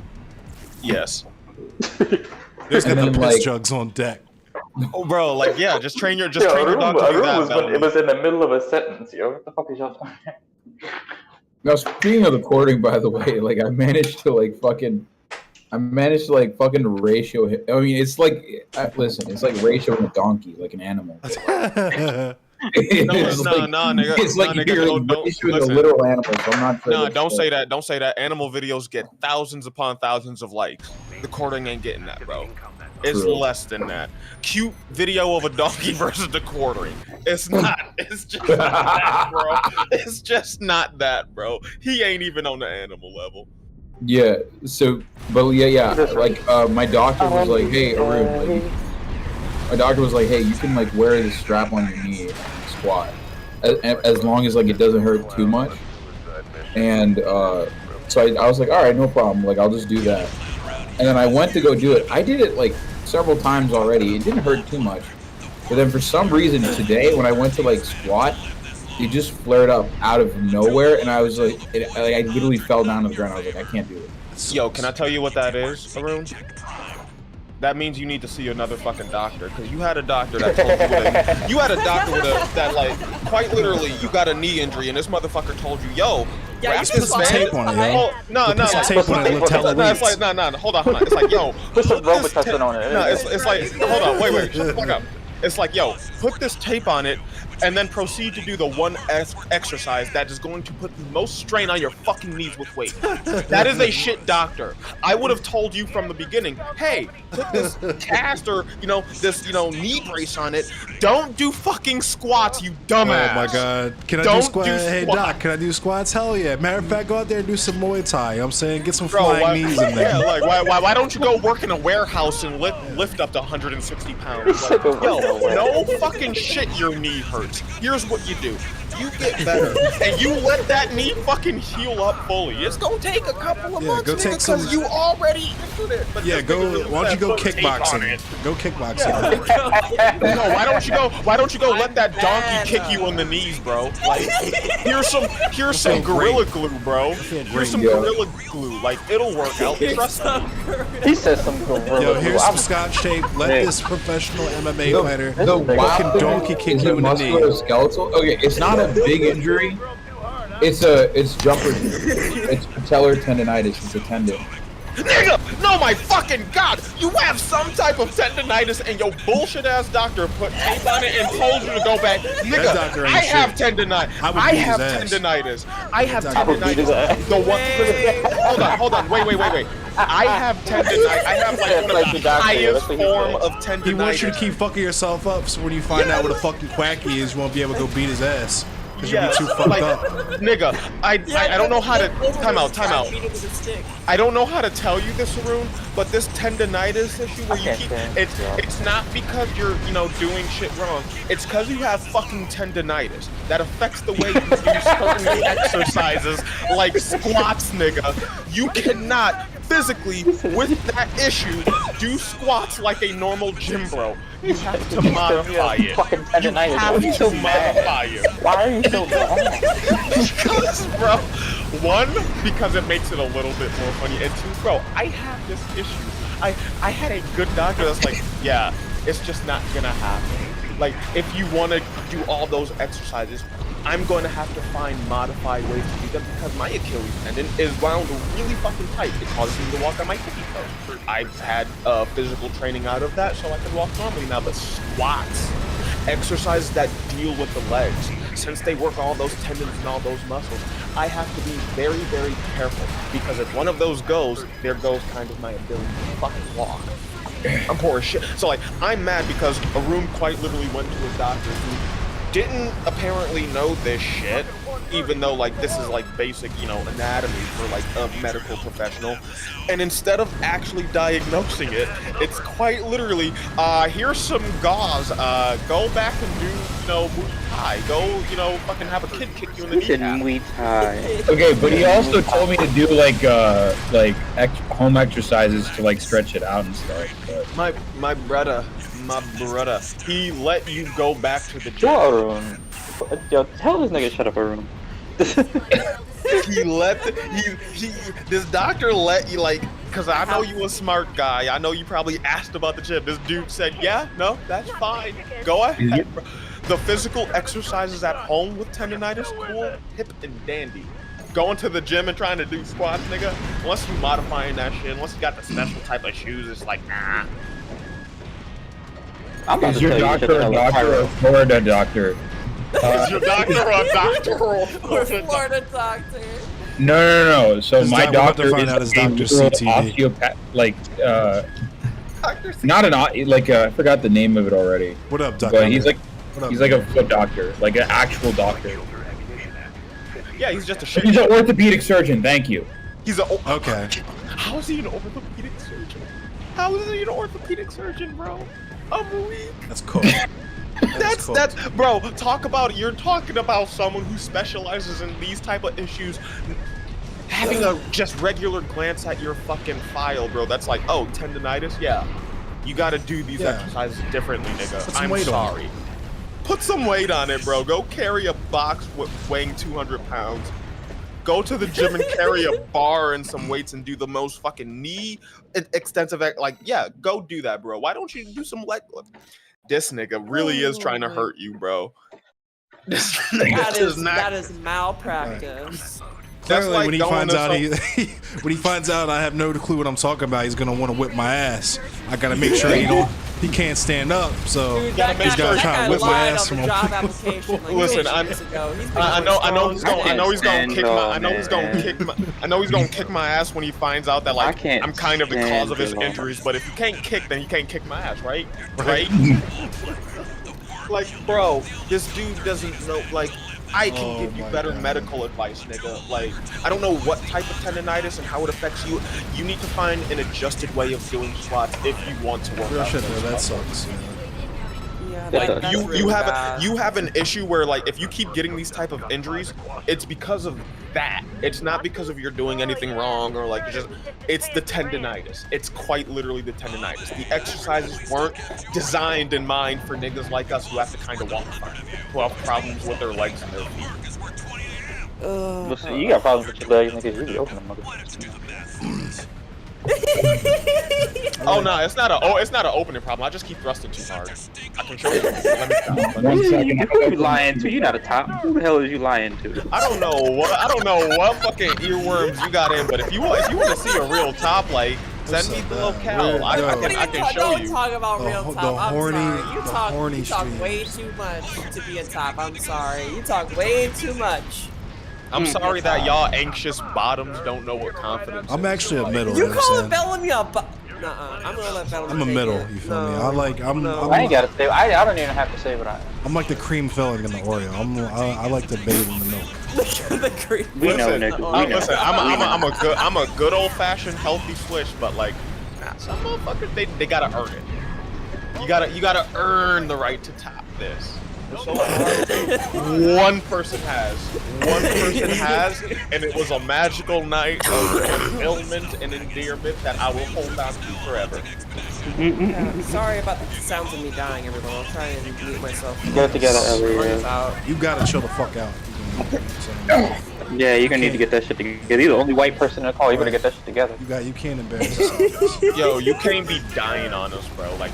Yes. There's And gonna then, be piss like- jugs on deck. Oh, bro, like, yeah, just train your doctor to do that. It was in the middle of a sentence, yo. What the fuck is y'all talking? Now, speaking of the quartering, by the way, like I managed to fucking ratio. I mean, it's like, listen, it's like ratio in a donkey, like an animal. No, It's nigga. It's like Nah, nigga, you're don't ratioing a listen. little animal, so I'm not sure. Nah, that's don't like- say that. Don't say that. Animal videos get thousands upon thousands of likes. The quartering ain't getting that, bro. It's True. less than that. Cute video of a donkey versus the quartering. It's not. It's just not that, bro. It's just not that, bro. He ain't even on the animal level. Yeah. So, but yeah. Like, my doctor was like, "Hey, Arun." Like, my doctor was like, "Hey, you can like wear this strap on your knee and squat, as long as like it doesn't hurt too much." And so I was like, "All right, no problem. Like, I'll just do that." And then I went to go do it. I did it like several times already. It didn't hurt too much. But then for some reason today, when I went to like squat, it just flared up out of nowhere, and I was like, I literally fell down to the ground. I was like, I can't do it. Yo, can I tell you what that is, Arun? That means you need to see another fucking doctor, because you had a doctor that told that like quite literally you got a knee injury and this motherfucker told you, yo, Yeah, wrap you this put some band. tape on it, yo. Oh, no, Put some tape on it and tell it no, it's leaks. like no, hold on. It's like, yo, Put some put this Robitussin on it. No, it's like, hold on, wait, shut the fuck up. It's like, yo, put this tape on it and then proceed to do the one exercise that is going to put the most strain on your fucking knees with weight. That is a shit doctor. I would have told you from the beginning, hey, put this cast or, this, knee brace on it. Don't do fucking squats, you dumbass. Oh my god. Can I Don't do squats? do Hey squats. Doc, can I do squats? Hell yeah. Matter of fact, go out there and do some Muay Thai. You know what I'm saying? Get some Bro, flying knees in there. Yeah, like why don't you go work in a warehouse and lift up to 160 pounds? Like, yo, no fucking shit, your knee hurts. Here's what you do. You get better, and you let that knee fucking heal up fully. It's gonna take a couple of months, go take because some- you already injured it. But Yeah, this go. nigga Why don't you go put tape on kickboxing? it. Go kickboxing. No, why don't you go let that donkey kick you in the knees, bro? Like, here's some gorilla glue, bro. Here's some Yeah. gorilla glue. Like, it'll work out. Trust me. He said some gorilla. Yo, here's glue. some Scotch tape. Let Hey. this professional MMA The fighter wild fucking thing donkey kick is you in the knee. musculoskeletal. Okay, it's not a big injury. It's jumper. It's patellar tendonitis. It's a tendon. Nigga, no, my fucking god! You have some type of tendonitis, and your bullshit ass doctor put tape on it and told you to go back. Nigga, doctor ain't I have shit. tendonitis. I would I beat have his ass. tendonitis. I have That doctor- beat his ass. tendonitis. The one. Hold on. Wait. I have tendonitis. I have like one of the highest form of tendonitis. He wants you to keep fucking yourself up, so when you find out what a fucking quack he is, you won't be able to go beat his ass. Because you'll be too fucked like, up. nigga, I don't know how to time out. Beat it with a stick. I don't know how to tell you this, Arun, but this tendonitis issue where you keep it's not because you're doing shit wrong. It's because you have fucking tendonitis that affects the way you do certain exercises like squats, nigga. You cannot physically with that issue do squats like a normal gym bro. You have to modify it. Fucking You tendonitis. Why have are you so to mad? modify it. Why are you so mad? Because, bro, one, because it makes it a little bit more funny, and two, bro, I have this issue. I had a good doctor that's like, yeah, it's just not gonna happen. Like, if you want to do all those exercises, I'm going to have to find modified ways to do them because my Achilles tendon is wound really fucking tight. It causes me to walk on my tippy toe. I've had physical training out of that, so I can walk normally now. But squats, exercises that deal with the legs, since they work all those tendons and all those muscles, I have to be very, very careful because if one of those goes, there goes kind of my ability to fucking walk. I'm poor as shit. So like, I'm mad because Arun quite literally went to a doctor who didn't apparently know this shit, even though like this is like basic, you know, anatomy for like a medical professional. And instead of actually diagnosing it, it's quite literally, here's some gauze, go back and do, you know, Muay Thai. Go, you know, fucking have a kid kick you in the He said kneecap. Muay Thai. Okay, but he also told me to do like home exercises to like stretch it out and stuff. But My brother, he let you go back to the gym. Yo, Arun. Yo, tell this nigga shut up, Arun. He let this doctor let you, like, because I know you a smart guy. I know you probably asked about the gym. This dude said, yeah, no, that's fine. Go ahead. Bro. The physical exercises at home with tendonitis, cool, hip and dandy. Going to the gym and trying to do squats, nigga, unless you modifying that shit, unless you got the special type of shoes, it's like, nah. I'm about is to your tell you doctor shut the a hell up, doctor or a Pyro. Florida doctor? Is your doctor or a doctor or a Florida doctor. No. So His my doc- we'll have to doctor find is out his a Dr. literal CTV. osteopath, like Doctor C. not an like I forgot the name of it already. What up, Doc? But he's like What up? he's like a foot doctor, like an actual doctor. Yeah, he's just a shit. He's an orthopedic surgeon. Thank you. He's a. Okay. How is he an orthopedic surgeon? How is he an orthopedic surgeon, bro? I'm weak. That's cool. That's bro. You're talking about someone who specializes in these type of issues. Having a just regular glance at your fucking file, bro. That's like, oh, tendonitis. Yeah, you got to do these Yeah. exercises differently, nigga. Put some I'm weight on it. sorry. Put some weight on it, bro. Go carry a box weighing 200 pounds. Go to the gym and carry a bar and some weights and do the most fucking knee extensive, like, yeah, go do that, bro. Why don't you do some leg? This nigga really is trying to hurt you, bro. This nigga That is malpractice. Clearly, like when he going finds to out when he finds out I have no clue what I'm talking about, he's gonna want to whip my ass. I gotta make sure he can't stand up, so Dude, gotta that make he's guy, gotta sure- try that to guy whip my lied ass on the from job application like Listen, 6 years ago. He's been I know he's I gonna can't kick my ass when he finds out that I like can't I'm kind of the stand cause of his Bill. injuries. But if you can't kick, then he can't kick my ass, right? Like, bro, this dude doesn't know. Like, I can Oh give you my better God. medical advice, nigga. Like, I don't know what type of tendonitis and how it affects you. You need to find an adjusted way of doing squats if you want to work real out shit those though. That muscles. sucks. Yeah, Like, that's you really have bad. you have an issue where like if you keep getting these type of injuries, it's because of that. It's not because of you're doing anything wrong or like it's the tendonitis. It's quite literally the tendonitis. The exercises weren't designed in mind for niggas like us who have to kind of walk fine, who have problems with their legs and their feet. Listen, you got problems with your legs, nigga. You be open them, motherfucker. Oh no, it's not an opening problem. I just keep thrusting too hard. I can show you. Let me stop. One second. Who you lying to? You're not a top. Who the hell is you lying to? I don't know what fucking earworms you got in, but if you want to see a real top, like send me the locale. I can show Don't you. talk about The real ho- top. the I'm horny- sorry. the horny You talk streams. way too much to be a top. I'm sorry. You talk way too much. I'm sorry that y'all anxious bottoms don't know what confidence I'm is. actually a middle. You know what I'm calling saying? Bellamy a Nuh-uh. I'm gonna let Bellamy I'm a take middle. it. You feel No, me? I'm I ain't gotta say. I don't even have to say what I am. I'm like the cream filling in the Oreo. I like to bathe in the milk. the creep. We know, Listen, nigga. We know. listen, I'm a good old fashioned healthy swish, but like some motherfuckers they gotta earn it. You gotta earn the right to top this. So one person has, and it was a magical night of fulfillment and endearment that I will hold on to forever. Yeah, sorry about the sounds of me dying, everyone. I'll try and mute myself. Get it together, Ellie. Out. You gotta chill the fuck out. Yeah, you're gonna need to get that shit together. You're the only white person in the call. You better get that shit together. You can't embarrass yourself. Yo, you can't be dying on us, bro. Like,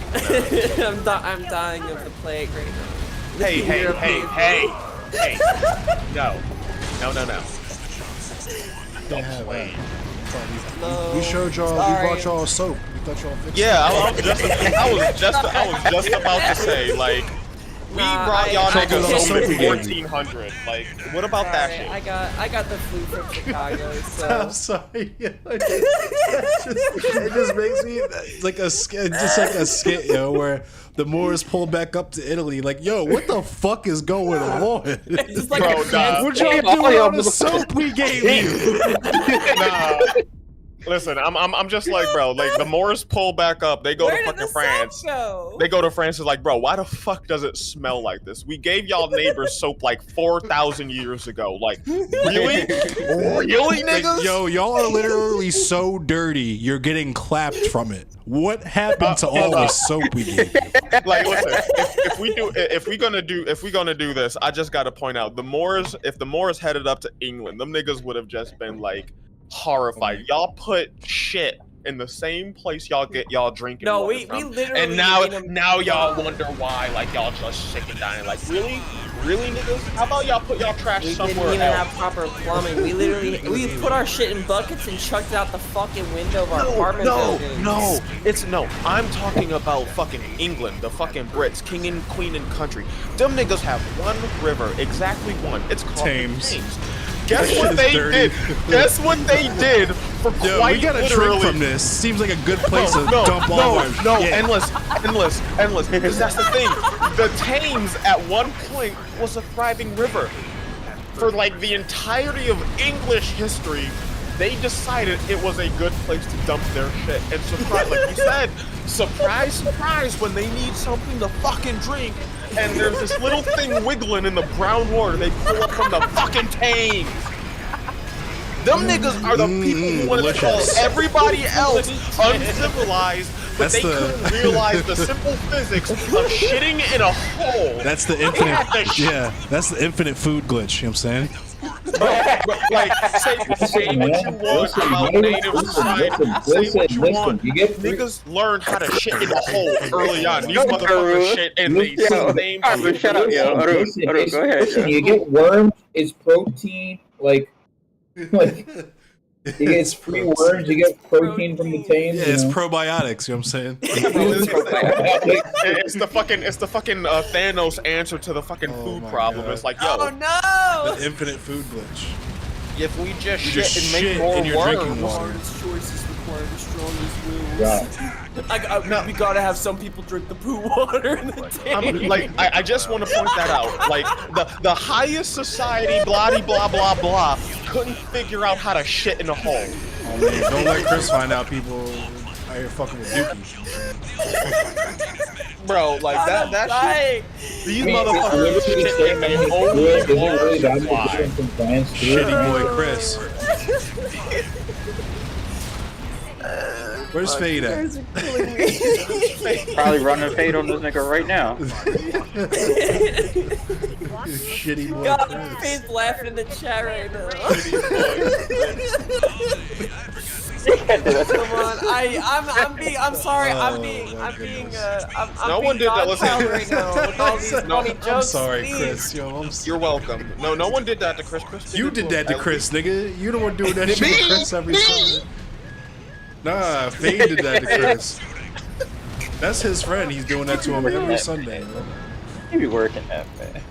no. I'm dying of the plague right now. Hey. No. Don't have that. No, We showed y'all. sorry. We brought y'all soap. We thought y'all fixed Yeah, I was just about to say, like, we brought y'all niggas home in 1400. Like, what about that Sorry, shit? I got the flu from Chicago, it. so. I'm sorry. It just makes me like a skit, just like a skit, yo, where the Moors pull back up to Italy. Like, yo, what the fuck is going on? Just like Bro, a nah. What y'all doing with all the soap we gave you? Nah. Listen, I'm just like, bro, like the Moors pull back up, they go Where to did fucking the France. soap go? They go to France, is like, bro, why the fuck does it smell like this? We gave y'all neighbors soap like 4,000 years ago. Like, really? Really, Like, niggas? yo, y'all are literally so dirty. You're getting clapped from it. What happened to all the soap we gave you? Like, listen, if we're gonna do this, I just gotta point out the Moors. If the Moors headed up to England, them niggas would have just been like horrified. Y'all put shit in the same place y'all get y'all drinking. No, water we from. literally And made 'em- now y'all wonder why, like y'all just sick and dying. Like, really, niggas? How about y'all put y'all trash We didn't somewhere even else? have proper plumbing. We put our shit in buckets and chucked it out the fucking window of our apartment buildings. No. I'm talking about fucking England, the fucking Brits, king and queen and country. Them niggas have one river, exactly one. It's called Thames. the Thames. Guess That what shit they is dirty. did? Guess what they did for Yo, quite we gotta literally. drink from this. Seems like a good place to dump all no, our no, shit. endless. Because that's the thing. The Thames at one point was a thriving river. For like the entirety of English history, they decided it was a good place to dump their shit. And surprise, like you said, surprise, when they need something to fucking drink, and there's this little thing wiggling in the brown water, they pull up from the fucking Thames. Them niggas are the people who wanted to call delicious. everybody else uncivilized, but That's they the- couldn't realize the simple physics of shitting in a hole. That's the They had infinite. to sh- Yeah, that's the infinite food glitch. You know what I'm saying? Like, say what you want about native society. Say what you want. You get Niggas learn how to shit in a hole early on. These motherfuckers shit in the same Arun, shut up, yo. Arun, go ahead. Listen, you get worms, it's protein, like you get free worms, you get protein from the Thames. Yeah, it's probiotics. You know what I'm saying? It's the fucking Thanos answer to the fucking Oh food my problem. God. It's like, Oh yo, no! The infinite food glitch. if we just You shit just and make shit more in your drinking worms, water. Hardest choices require the strongest wills. Yeah. We gotta have some people drink the poo water in the tank. I just want to point that out. Like the highest society, blah blah blah blah, couldn't figure out how to shit in a hole. Oh man, don't let Chris find out people out here fucking with Dookie. Bro, like that shit. These motherfuckers shit in their own Really water that supply. different from France too? Shitty boy Chris. Where's Fade at? Probably running fade on this nigga right now. Shitty boy God, Chris. Faith laughing in the chat right now. Come on, I'm sorry, Oh, I'm my being, goodness. I'm No being one did that, godchild listen. right now with all these No, funny I'm jokes. I'm sorry, please. Chris. Yo, I'm sorry. You're welcome. No one did that to Chris. You did that to Chris, nigga. You the one doing that shit to Chris every Sunday. Nah, Fade did that to Chris. That's his friend. He's doing that to him every Sunday. Bro. You be working that, man.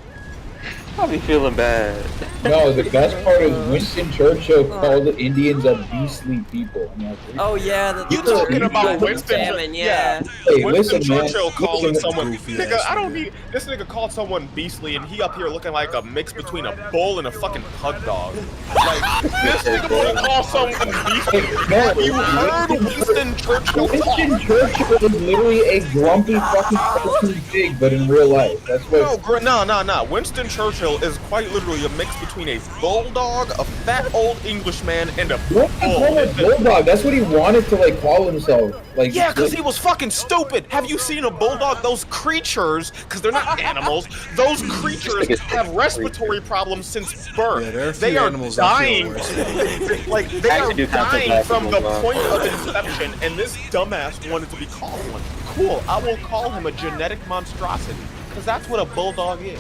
I'll be feeling bad. No, the best part is Winston Churchill called the Indians a beastly people. I'm like, Oh yeah, the You talking about the Winston? salmon, yeah. hey, Winston listen, man. Churchill calling Listen, someone goofy nigga. ass I don't nigga. need this nigga called someone beastly, and he up here looking like a mix between a bull and a fucking pug dog. Like this nigga wanna call someone beastly. Have you heard Winston Churchill talk? Winston Churchill is literally a grumpy fucking cartoon pig, but in real life. That's what. No. Winston Churchill Churchill is quite literally a mix between a bulldog, a fat old Englishman, and a What do you call a bulldog? That's what he wanted to like call himself. Like yeah, because he was fucking stupid. Have you seen a bulldog? Those creatures, because they're not animals, those creatures have respiratory problems since birth. Yeah, there are a they few are animals that feel dying. worse. Like, they I are actually do kind of dying like from the bulldogs. point of inception, and this dumbass wanted to be called one. Cool, I will call him a genetic monstrosity, because that's what a bulldog is.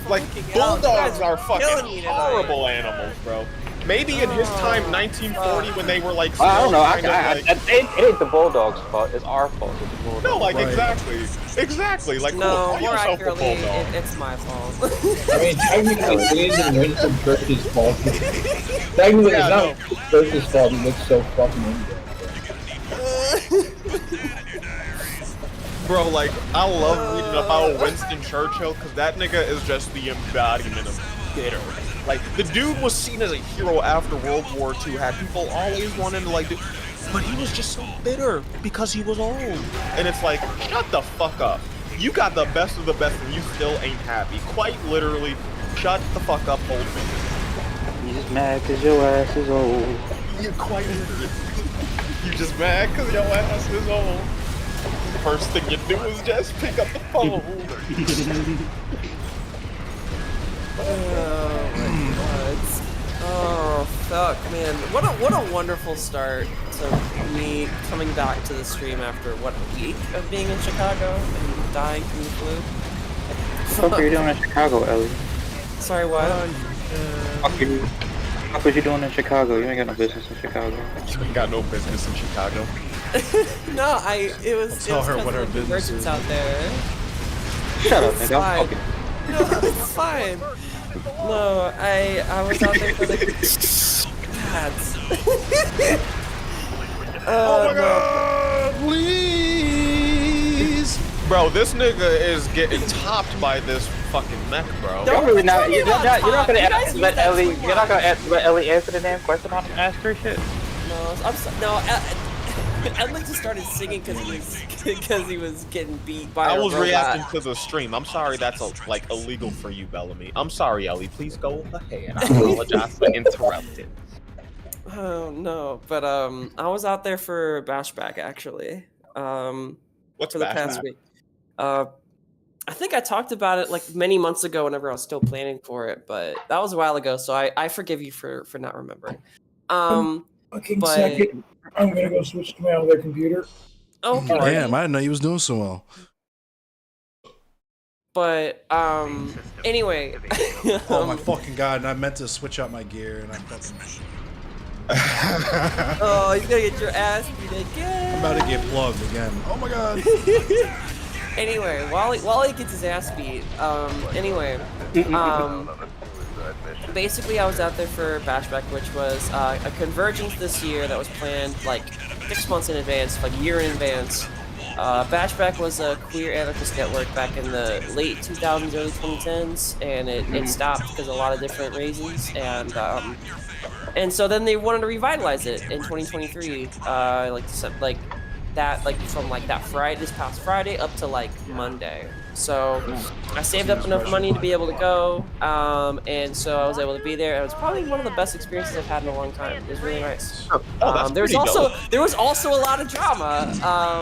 Like, bulldogs are fucking horrible animals, bro. Maybe in his time, 1940, when they were like, I don't know. it It ain't the Bulldog's fault. It's our fault. It's the Bulldog. no, like Right. exactly. Like, cool, No, call more yourself a accurately, bulldog. it's my fault. I mean, technically, it isn't Winston Churchill's fault. Technically, Yeah, it's not Winston Churchill's fault. He looks so fucking injured. Bro, like, I love reading about Winston Churchill because that nigga is just the embodiment of bitter. Like, the dude was seen as a hero after World War II, had people always wanting to, like, do, but he was just so bitter because he was old. And it's like, shut the fuck up. You got the best of the best and you still ain't happy. Quite literally, shut the fuck up, old man. You just mad because your ass is old. You're quite You just mad because your ass is old. First thing you do is just pick up the phone. Oh my god. Oh fuck, man. What a wonderful start to me coming back to the stream after what, a week of being in Chicago and dying from the flu. What are you doing in Chicago, Ellie? Sorry, what? What was you doing in Chicago? You ain't got no business in Chicago. You ain't got no business in Chicago. No, it was Tell her because what her of the business convergence is. out there. Shut up, It's nigga. fine. I'm fucking. No, it's fine. No, I was out there for the cats. Oh my no. god, please! Bro, this nigga is getting topped by this fucking mech, bro. Don't- You're really not. You're You're not gonna you guys use let that Ellie. too You're not much. gonna let Ellie answer the damn question on ask her shit. No, I'm so, no. Edlin just started singing because he was getting beat by I a was robot. reacting to the stream. I'm sorry that's like illegal for you, Bellamy. I'm sorry, Ellie. Please go ahead. I apologize for interrupting. Oh no, but I was out there for Bashback actually. What's For the Bashback? past week. I think I talked about it like many months ago whenever I was still planning for it, but that was a while ago, so I forgive you for not remembering. Fucking But- second. I'm gonna go switch to my other computer. Okay. Damn, I didn't know you was doing so well. But anyway. Oh my fucking god, and I meant to switch out my gear and I fucking Oh, he's gonna get your ass beat I'm again. about to get plugged again. Oh my god. Anyway, while he gets his ass beat, basically I was out there for Bashback, which was a convergence this year that was planned like 6 months in advance, like a year in advance. Bashback was a queer anarchist network back in the late 2000s, early 2010s, and it stopped because of a lot of different reasons, and so then they wanted to revitalize it in 2023, from that Friday, this past Friday up to like Monday. So I saved up enough money to be able to go, and so I was able to be there. It was probably one of the best experiences I've had in a long time. It was really nice. that's there was pretty dope. there was also a lot of drama,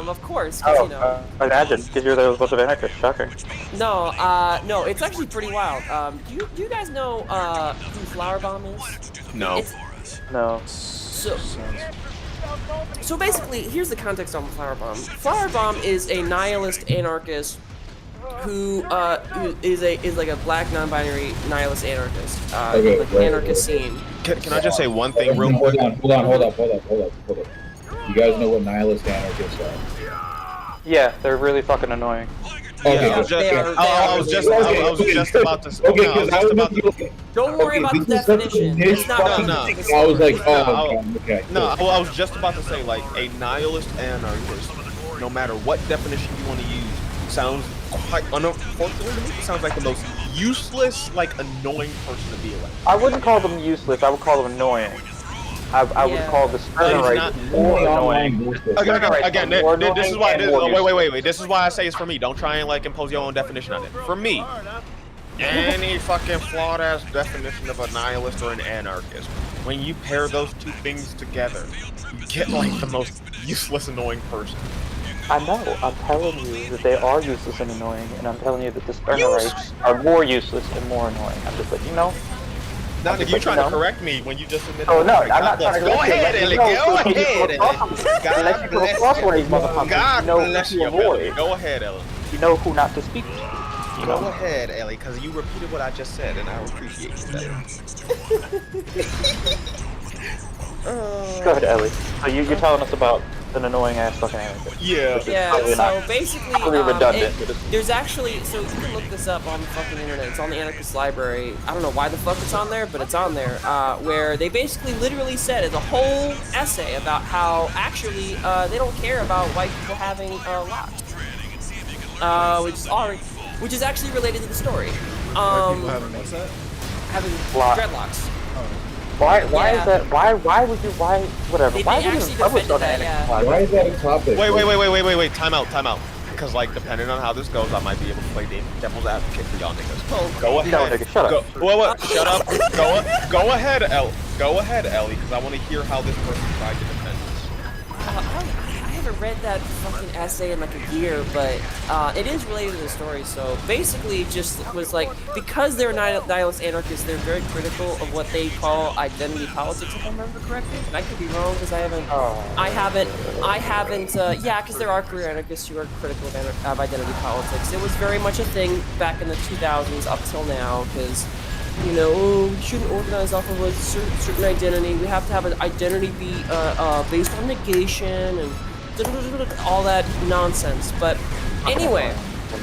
of course. 'Cause, you know, Imagine, because you're there with a bunch of anarchists. Shocker. no, it's actually pretty wild. Do you guys know who Flower Bomb is? No. No. So basically, here's the context on Flower Bomb. Flower Bomb is a nihilist anarchist who is like a black non-binary nihilist anarchist, Okay, like wait, anarchist scene. Can I just say one thing real Hold quick? on. You guys know what nihilist anarchists are? Yeah, they're really fucking annoying. Okay, I was good. they just, are- I was just about to. Okay, no, I was because I just was about to. looking. Don't worry about the this is such a definition. niche It's not fucking No, thing. no. I was like, No, okay. No, I was just about to say, like, a nihilist anarchist, no matter what definition you want to use, sounds quite, unfortunately to me, it sounds like the most useless, like, annoying person to be like. I wouldn't call them useless. I would call them annoying. I would Yeah. call the Sterner It's right not- more annoying. Again, this is why. Wait. This is why I say it's for me. Don't try and like impose your own definition on it. For me, any fucking flawed ass definition of a nihilist or an anarchist, when you pair those two things together, you get like the most useless, annoying person. I know. I'm telling you that they are useless and annoying, and I'm telling you that the Sternerites are more useless and more annoying. I'm just like, you know. Now, I'm just you like, trying you to know. correct me when you just admitted. Oh no, God I'm not bless. trying to Go correct you. ahead, Let Ellie. you know, Go so when you ahead, come across them, God let you come bless across one of you. these motherfuckers. God You know bless who you, to avoid. Ellie. Go ahead, Ellie. You know who not to speak to. You Go know. ahead, Ellie, because you repeated what I just said, and I appreciate that. Go ahead, Ellie. So you're telling us about an annoying ass fucking anarchist. Yeah. Which is Yeah, probably so not basically, totally redundant. but it's- there's actually, so you can look this up on the fucking internet. It's on the Anarchist Library. I don't know why the fuck it's on there, but it's on there. Where they basically literally said it's a whole essay about how actually they don't care about white people having locks, which is actually related to the story. White people having what's that? Having Lock. dreadlocks. Why Yeah. is that? Why would you? Why whatever? They Why would actually you publish defended on that, the yeah. Anarchist Why is that a topic? Wait. Time out. Because, like, depending on how this goes, I might be able to play devil's advocate for y'all niggas. Go ahead. No, nigga, shut up. What? Shut up. Go ahead, Ellie, because I want to hear how this person tried to defend this. I haven't read that fucking essay in like a year, but it is related to the story. So basically, just was like, because they're nihilist anarchists, they're very critical of what they call identity politics, if I remember correctly. And I could be wrong because I haven't. Yeah, because there are career anarchists who are critical of identity politics. It was very much a thing back in the 2000s up till now, because. You know, oh, we shouldn't organize off of a certain identity. We have to have an identity be based on negation and all that nonsense. But anyway,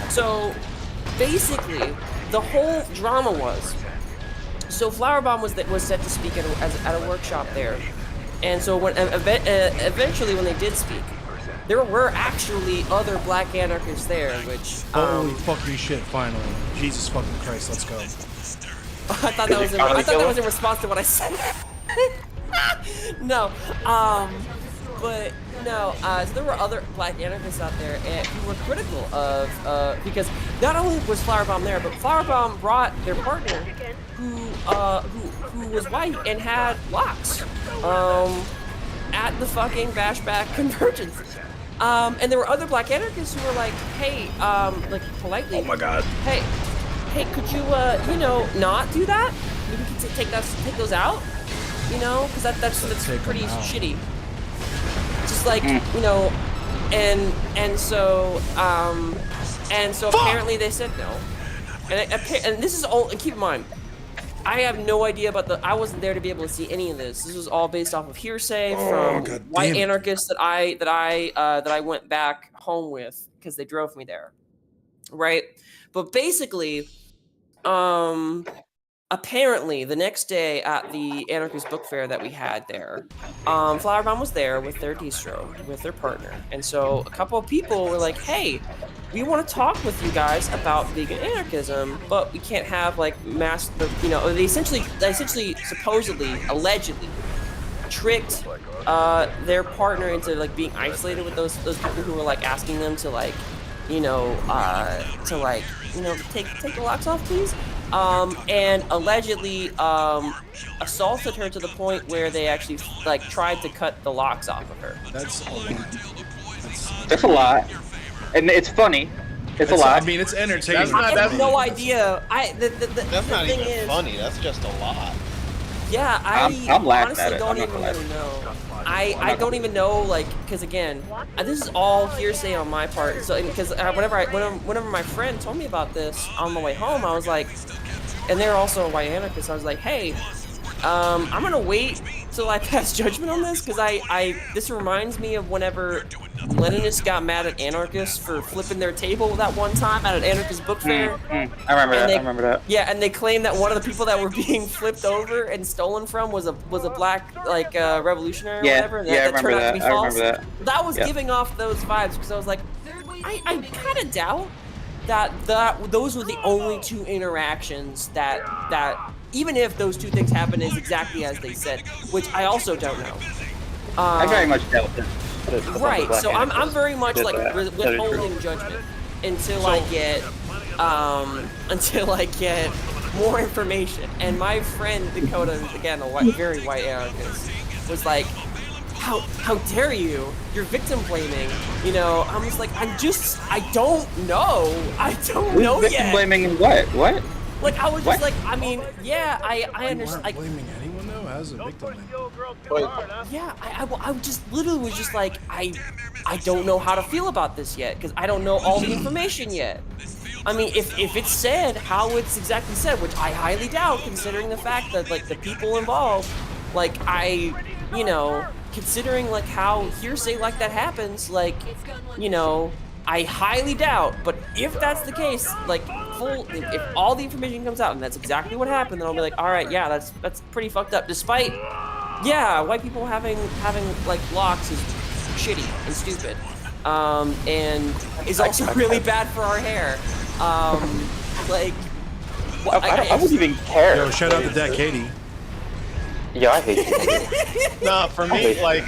so basically, the whole drama was, so Flowerbomb was set to speak at a workshop there, and so when eventually when they did speak, there were actually other black anarchists there, which Holy fucking shit! Finally, Jesus fucking Christ, let's go. I thought that was in response to what I said. No, but no. So there were other black anarchists out there who were critical of because not only was Flowerbomb there, but Flowerbomb brought their partner, who was white and had locks, at the fucking Bashback Convergence. And there were other black anarchists who were like, hey, like politely. Oh my God. Hey, could you, you know, not do that? Maybe we could take those out, you know, because that's pretty shitty. Just like, you know, and so apparently they said no, and this is all. And keep in mind, I have no idea about I wasn't there to be able to see any of this. This was all based off of hearsay from white anarchists that I went back home with because they drove me there, right? But basically. Apparently, the next day at the Anarchist Book Fair that we had there, Flowerbomb was there with their distro, with their partner. And so a couple of people were like, hey, we want to talk with you guys about vegan anarchism, but we can't have, like, you know, they essentially, supposedly, allegedly, tricked their partner into, like, being isolated with those people who were, like, asking them to, like, you know, take the locks off, please. And allegedly assaulted her to the point where they actually like tried to cut the locks off of her. That's a lot. That's a lot, and it's funny. It's a lot. I mean, it's entertaining. That's I have no idea. That's not thing even is, funny. That's just a lot. Yeah, I'm laughing honestly at it. don't I'm not even gonna really know. I don't even know, like, because again, this is all hearsay on my part. So because whenever my friend told me about this on the way home, I was like, and they're also a white anarchist. I was like, hey, I'm gonna wait till I pass judgment on this because this reminds me of whenever Leninists got mad at anarchists for flipping their table that one time at an anarchist book fair. I remember that. Yeah, and they claimed that one of the people that were being flipped over and stolen from was a black like revolutionary or whatever. And that turned out to be false. That was giving off those vibes because I was like, I kind of doubt that those were the only two interactions that even if those two things happen as exactly as they said, which I also don't know. I very much doubt that. Right. So I'm very much like withholding judgment until I get more information. And my friend Dakota, again a very white anarchist, was like, how dare you? You're victim blaming. You know, I'm just like, I don't know. I don't know yet. Victim blaming in what? What? Like, I was just like, I mean, yeah, I understand. You weren't blaming anyone though as a victim. Yeah, I just literally was just like, I don't know how to feel about this yet because I don't know all the information yet. I mean, if it's said how it's exactly said, which I highly doubt, considering the fact that like the people involved, like considering like how hearsay like that happens, like, you know, I highly doubt. But if that's the case, like if all the information comes out and that's exactly what happened, then I'll be like, all right, yeah, that's pretty fucked up. Despite, yeah, white people having like locks is shitty and stupid, and is also really bad for our hair. Like, I wouldn't even care. Yo, shout out to Dat Katie. Yeah, I hate you. Nah, for me, If I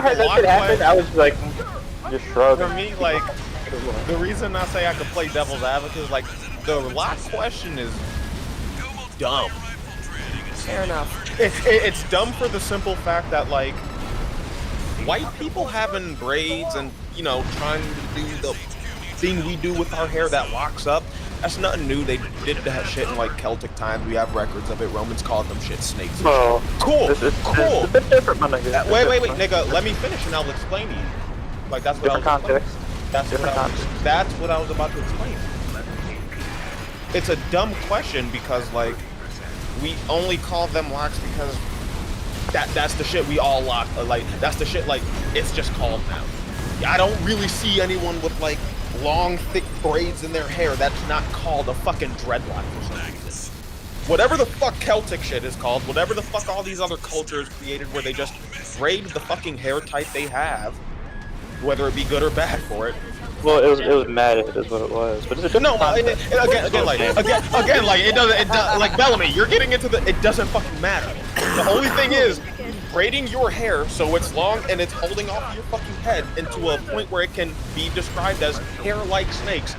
heard that shit happen, I was like, just shrug. For me, like, the reason I say I could play devil's advocate is like the lock question is dumb. Fair enough. It's dumb for the simple fact that like white people having braids and, you know, trying to do the thing we do with our hair that locks up. That's nothing new. They did that shit in like Celtic times. We have records of it. Romans called them shit snakes. Oh, cool. It's cool. a bit different, my nigga. Wait, nigga. Let me finish and I'll explain to you. Like that's what Different context. That's what I was about to explain. It's a dumb question because like we only call them locks because that's the shit we all lock. Like that's the shit like it's just called now. I don't really see anyone with like long thick braids in their hair that's not called a fucking dreadlock for some reason. Whatever the fuck Celtic shit is called, whatever the fuck all these other cultures created where they just braid the fucking hair type they have, whether it be good or bad for it. Well, it was matted is what it was, but it's a different concept. Again, like it doesn't, like Bellamy, you're getting into it doesn't fucking matter. The only thing is, braiding your hair so it's long and it's holding off your fucking head into a point where it can be described as hair-like snakes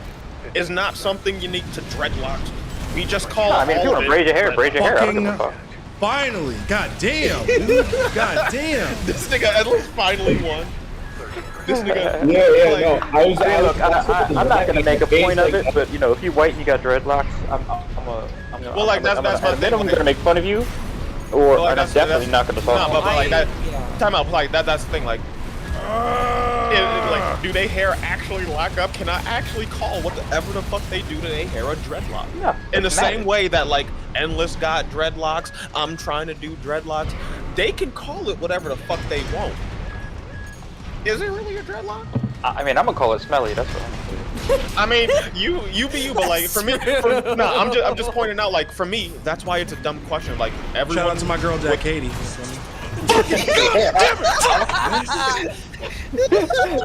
is not something unique to dreadlocks. We just call I mean, if you want to braid your hair, braid your hair. I don't give a fuck. Finally, goddamn, dude. Goddamn. This nigga at least finally won. This nigga. No. I'm not gonna make a point of it, but you know, if you white and you got dreadlocks, I'm gonna make fun of you. Or I'm definitely not gonna talk. No, but like that. Time out. Like that's the thing. Like, like, do they hair actually lock up? Can I actually call whatever the fuck they do to their hair a dreadlock? Yeah. In the same way that like Endless got dreadlocks, I'm trying to do dreadlocks. They can call it whatever the fuck they want. Is it really a dreadlock? I mean, I'm gonna call it smelly. That's what I'm gonna do. I mean, you be you, but like for me, I'm just pointing out. Like for me, that's why it's a dumb question. Like everyone. Shout out to my girl, Dat Katie.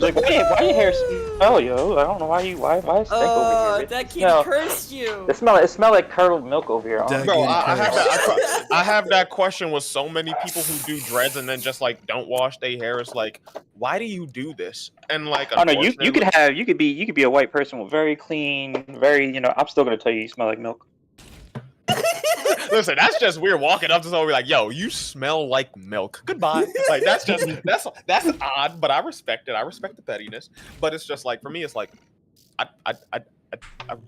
Like, why your hair smell, yo? I don't know why it stink over here. That kid cursed you. It smell like curdled milk over here. Bro, I have that question with so many people who do dreads and then just like don't wash their hair. It's like, why do you do this? And like, oh no, you could be a white person with very clean, very, you know. I'm still gonna tell you smell like milk. Listen, that's just weird walking up to someone and be like, yo, you smell like milk. Goodbye. Like that's odd, but I respect it. I respect the pettiness. But it's just like for me, it's like I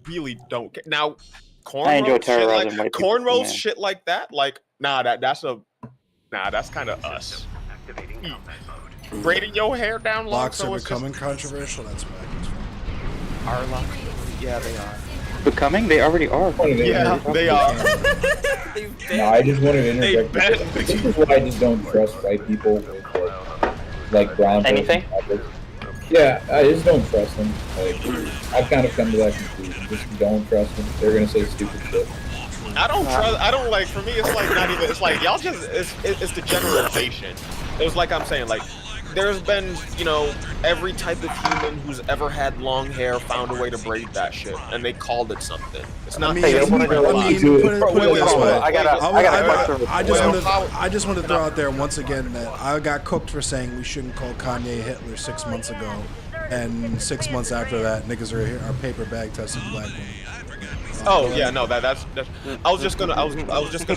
really don't care. Now cornrows shit like that, like that's kind of us. Braiding your hair down long. Locks are becoming controversial. That's why. Our locks? Yeah, they are. Becoming? They already are. Yeah, they are. No, I just wanted to interject. This is why I just don't trust white people with like brown. Anything? Yeah, I just don't trust them. Like, I've kind of come to that conclusion. Just don't trust them. They're gonna say stupid shit. I don't like. For me, it's like not even. It's like y'all just. It's the generalization. It was like I'm saying like. there's been, you know, every type of human who's ever had long hair found a way to braid that shit, and they called it something. It's not. I mean, Hey, I wanna go- put it this way. I got a question. I just wanted to throw out there once again that I got cooked for saying we shouldn't call Kanye Hitler 6 months ago, and 6 months after that, niggas are paper bag testing black women. Oh yeah, no, that's. I was just gonna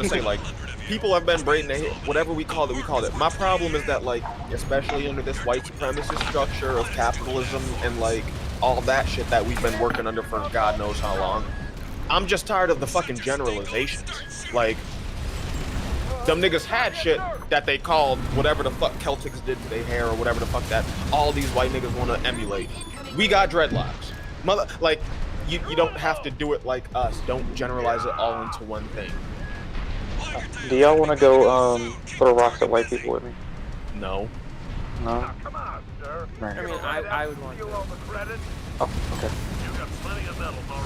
say, like, people have been braiding their hair, whatever we called it, we called it. My problem is that, like, especially under this white supremacist structure of capitalism and like all that shit that we've been working under for God knows how long, I'm just tired of the fucking generalizations. Like, them niggas had shit that they called whatever the fuck Celtics did to their hair or whatever the fuck that all these white niggas want to emulate. We got dreadlocks. Mother, like, you don't have to do it like us. Don't generalize it all into one thing. Do y'all want to go throw rocks at white people with me? No. No? I mean, I would want to. Oh, okay.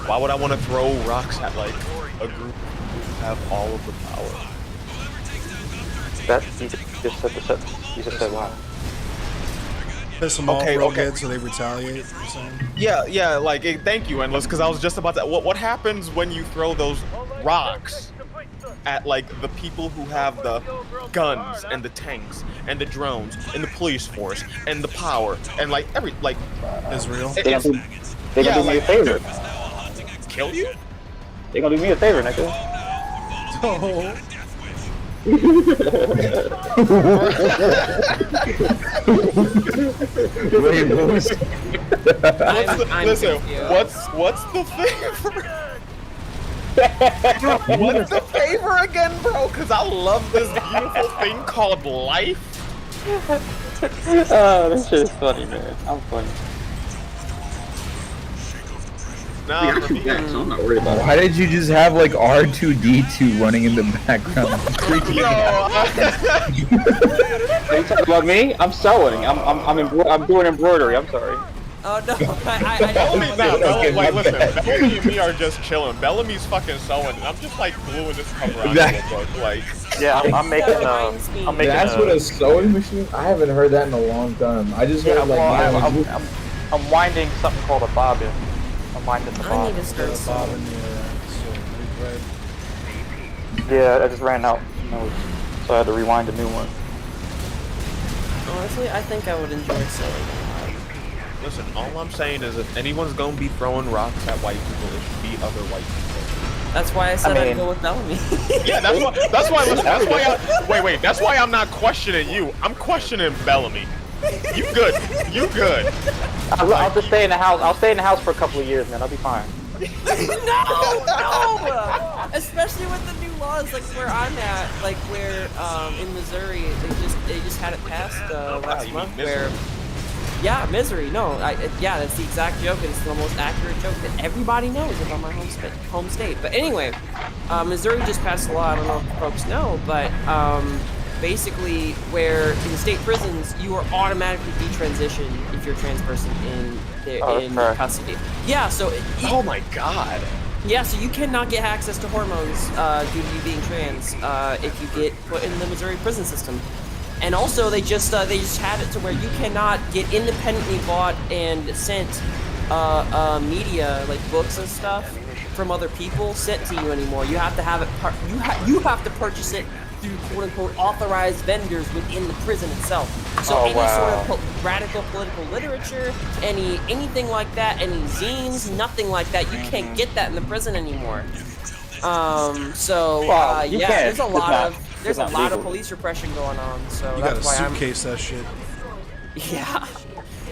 Why would I want to throw rocks at, like, a group who have all of the power? That, you just said the sentence. You just said wow. Piss them off real good so they retaliate. You're saying? Yeah, like, thank you, Endless, because I was just about to. What happens when you throw those rocks at, like, the people who have the guns and the tanks and the drones and the police force and the power and, like, Israel. They gonna do me a favor. Kill you? They gonna do me a favor, nigga. Oh. Wait, what was? What's the favor? What's the favor again, bro? Because I love this beautiful thing called life. Oh, this shit is funny, man. I'm funny. Nah, for me, So I'm not worried about it. Why did you just have like R2D2 running in the background? yo, Are you talking about me? I'm sewing. I'm doing embroidery. I'm sorry. Oh no, Bellamy, Okay, wait, listen, okay. Bellamy and me are just chilling. Bellamy's fucking sewing, and I'm just like gluing this cover onto a book, like. Yeah, I'm making. I'm making. That's what a sewing machine? I haven't heard that in a long time. I just heard like. I'm winding something called a bobbin. I'm winding the I bobbin. need to start sewing. Yeah, I just ran out, so I had to rewind a new one. Honestly, I think I would enjoy sewing. Listen, all I'm saying is if anyone's gonna be throwing rocks at white people, it should be other white people. That's why I said I mean- I'd go with Bellamy. Yeah, that's why I'm not questioning you. I'm questioning Bellamy. You good. I'll just stay in the house. I'll stay in the house for a couple of years, man. I'll be fine. No! Especially with the new laws, like where I'm at, like where in Missouri, they just had it passed last you month. mean Where, yeah, Misery. No, yeah, that's the exact joke. And it's the most accurate joke that everybody knows about my home state. But anyway, Missouri just passed a law. I don't know if folks know, but basically, where in state prisons you are automatically detransitioned if you're a trans person in custody. Yeah, so Oh my god. yeah, so you cannot get access to hormones due to you being trans if you get put in the Missouri prison system. And also, they just had it to where you cannot get independently bought and sent media, like books and stuff, from other people sent to you anymore. You have to have it. You have to purchase it through quote unquote authorized vendors within the prison itself. So any sort of radical political literature, anything like that, any zines, nothing like that, you can't get that in the prison anymore. There's a lot of police repression going on. So You that's gotta why suitcase that shit. Yeah,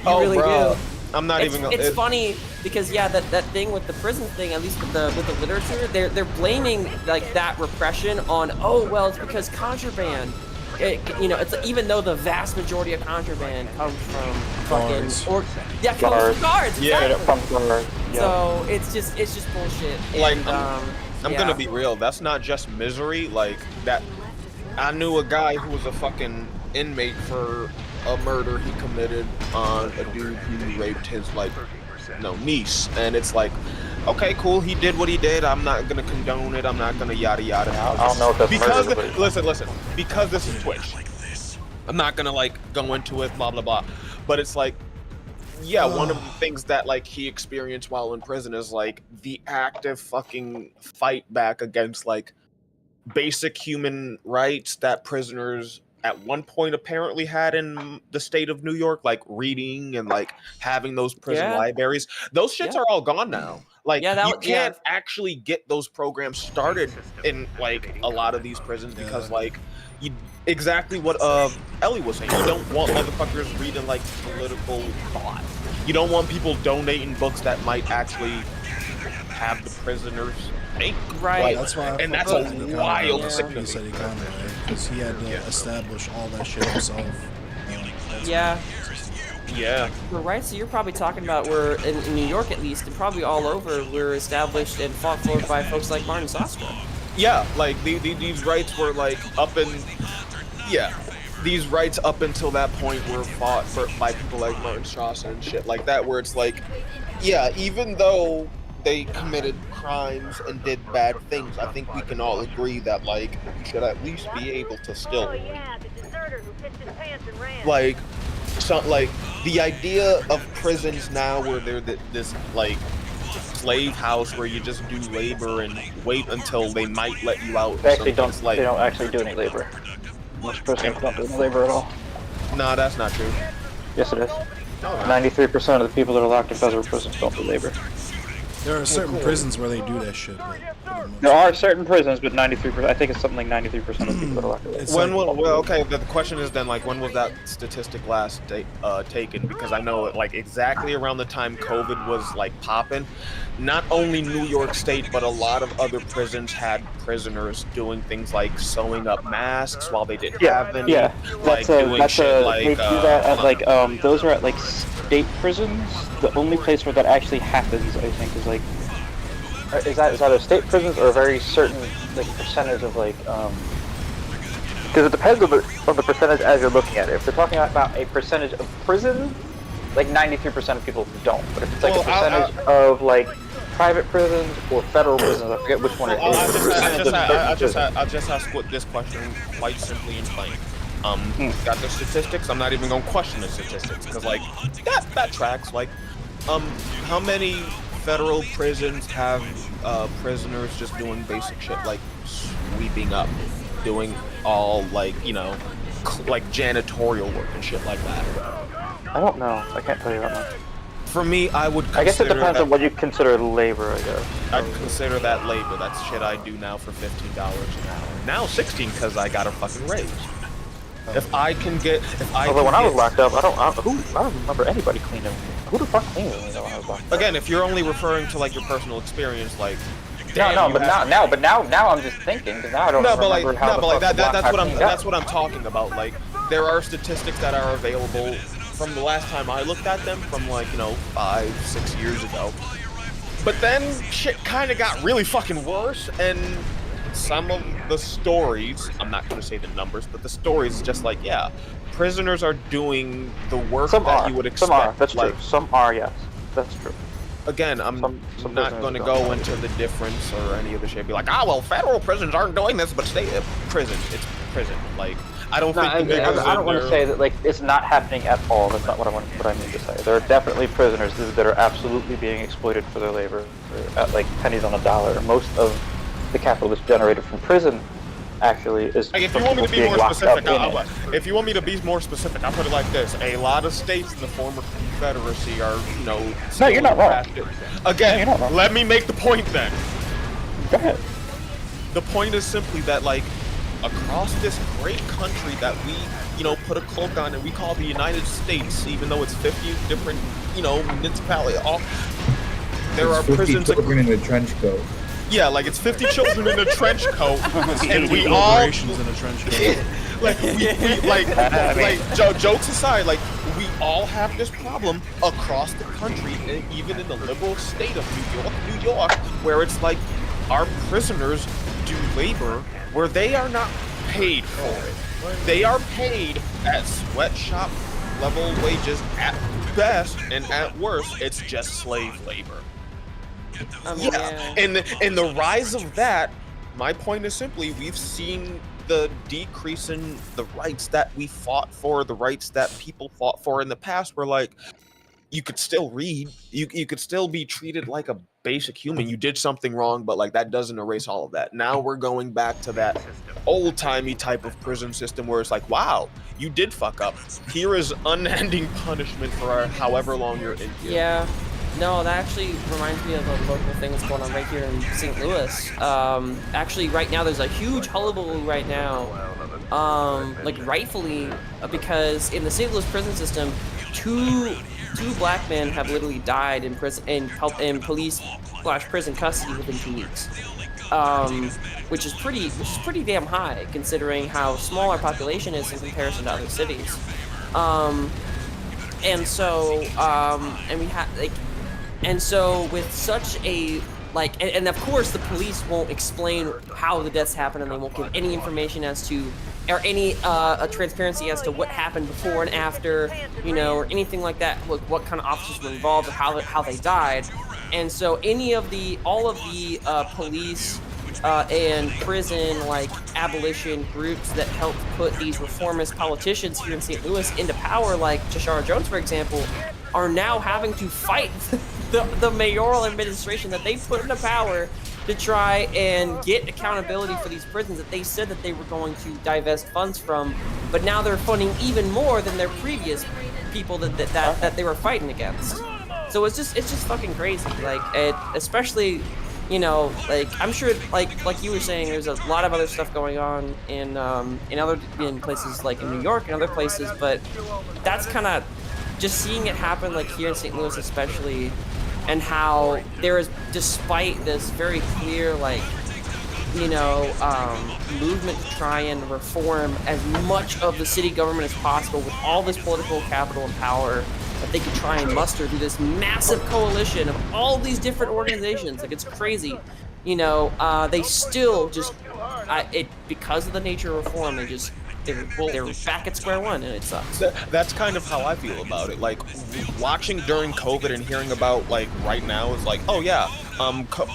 you really bro. do. I'm not even gonna. It's funny because that thing with the prison thing, at least with the literature, they're blaming like that repression on it's because contraband. It's even though the vast majority of contraband comes from Guards. comes from guards. Yeah, Exactly. So it's just bullshit. Like, And, I'm gonna be real. That's not just Misery. Like that. I knew a guy who was a fucking inmate for a murder he committed on a dude who raped his niece, and it's like, okay, cool, he did what he did. I'm not gonna condone it. I'm not gonna yada yada. I don't know if that's because murder, but... listen, because this is Twitch. I'm not gonna like go into it, blah blah blah. But it's like, yeah, one of the things that like he experienced while in prison is like the active fucking fight back against like basic human rights that prisoners at one point apparently had in the state of New York, like reading and like having those prison libraries. Those shits are all gone now. Like you can't actually get those programs started in like a lot of these prisons because like you exactly what Ellie was saying. You don't want motherfuckers reading like political thought. You don't want people donating books that might actually have the prisoners think. Right. That's why. And that's a wild thing. He said because he had to establish all that shit himself. Yeah. Yeah. The rights that you're probably talking about were, in New York at least, and probably all over, were established and fought for by folks like Martin Sostre. Yeah, like these rights were like these rights up until that point were fought for by people like Martin Sostre and shit like that, where it's like, yeah, even though they committed crimes and did bad things, I think we can all agree that like we should at least be able to still like the idea of prisons now where they're this like slave house where you just do labor and wait until they might let you out. They actually don't. They don't actually do any labor. Most prisons don't do any labor at all. No, that's not true. Yes, it is. 93% of the people that are locked in federal prisons don't do labor. There are certain prisons where they do that shit. There are certain prisons, but 93%. I think it's something like 93% of the people that are locked in. Okay, the question is then, like, when was that statistic last taken? Because I know, like, exactly around the time COVID was, like, popping, not only New York State, but a lot of other prisons had prisoners doing things like sewing up masks while they didn't have any. Yeah, like, they do that at, like, those are at, like, state prisons. The only place where that actually happens, I think, is, like, is either state prisons or a very certain like percentage of like because it depends on the percentage as you're looking at it. If they're talking about a percentage of prison, like 93% of people don't. But if it's like a percentage of like private prisons or federal prisons, I forget which one it is. I'll just ask this question quite simply and plain. Got the statistics. I'm not even gonna question the statistics because like that tracks. Like, how many federal prisons have prisoners just doing basic shit like sweeping up, doing all like, you know, like janitorial work and shit like that? I don't know. I can't tell you that much. For me, I guess it depends on what you consider labor, I guess. I'd consider that labor. That's shit I do now for $15 an hour. Now 16 because I got a fucking raise. Although when I was locked up, I don't remember anybody cleaning. Who the fuck cleaned me when I was locked up? Again, if you're only referring to like your personal experience, like now I'm just thinking because now I don't remember how the fuck that's what I'm talking about. Like there are statistics that are available from the last time I looked at them, from like 5-6 years ago. But then shit kind of got really fucking worse, and some of the stories, I'm not going to say the numbers, but the stories just like, yeah, prisoners are doing the work you would expect. Some are, that's true. Some are, yes. That's true. Again, I'm not going to go into the difference or any of the shit. Be like, well, federal prisons aren't doing this, but state prison, it's prison. Like, I don't think I don't want to say that like it's not happening at all. That's not what I mean to say. There are definitely prisoners that are absolutely being exploited for their labor at like pennies on a dollar. Most of the capital that's generated from prison actually is. Like, if you want me to be more specific, I'll put it like this: a lot of states in the former Confederacy are, No, you're not wrong. Again, you're not wrong. Let me make the point then. Go ahead. The point is simply that, like, across this great country that we, put a cloak on and we call the United States, even though it's 50 different, municipalities, there are prisons. 50 children in a trench coat. Yeah, like it's 50 children in a trench coat, and we all in a trench coat. Jokes aside, like we all have this problem across the country, and even in the liberal state of New York, where it's like our prisoners do labor where they are not paid for it. They are paid at sweatshop level wages at best, and at worst, it's just slave labor. And the rise of that my point is simply we've seen the decrease in the rights that we fought for, the rights that people fought for in the past, where like you could still read, you could still be treated like a basic human. You did something wrong, but like that doesn't erase all of that. Now we're going back to that old-timey type of prison system where it's like, wow, you did fuck up. Here is unending punishment for however long you're in here. Yeah. No, that actually reminds me of a local thing that's going on right here in St. Louis. Actually, right now there's a huge hullabaloo right now, like rightfully, because in the St. Louis prison system, two black men have literally died in prison in police/prison custody within 2 weeks, which is pretty damn high considering how small our population is in comparison to other cities. And so and we have like. And so with such a, like, and of course the police won't explain how the deaths happened, and they won't give any information as to, or any transparency as to what happened before and after, you know, or anything like that, what kind of officers were involved or how they died. And so all of the police and prison, like, abolition groups that helped put these reformist politicians here in St. Louis into power, like Tashara Jones, for example, are now having to fight the mayoral administration that they put into power to try and get accountability for these prisons that they said that they were going to divest funds from, but now they're funding even more than their previous people that they were fighting against. So it's just fucking crazy. Like, especially, you know, like, I'm sure, like you were saying, there's a lot of other stuff going on in places like in New York and other places, but that's kind of just seeing it happen, like here in St. Louis especially, and how there is, despite this very clear, like, you know, movement to try and reform as much of the city government as possible with all this political capital and power that they could try and muster through this massive coalition of all these different organizations. Like, it's crazy. You know, they still just, because of the nature of reform, they're back at square one, and it sucks. That's kind of how I feel about it. Like, watching during COVID and hearing about, like, right now is like, oh yeah,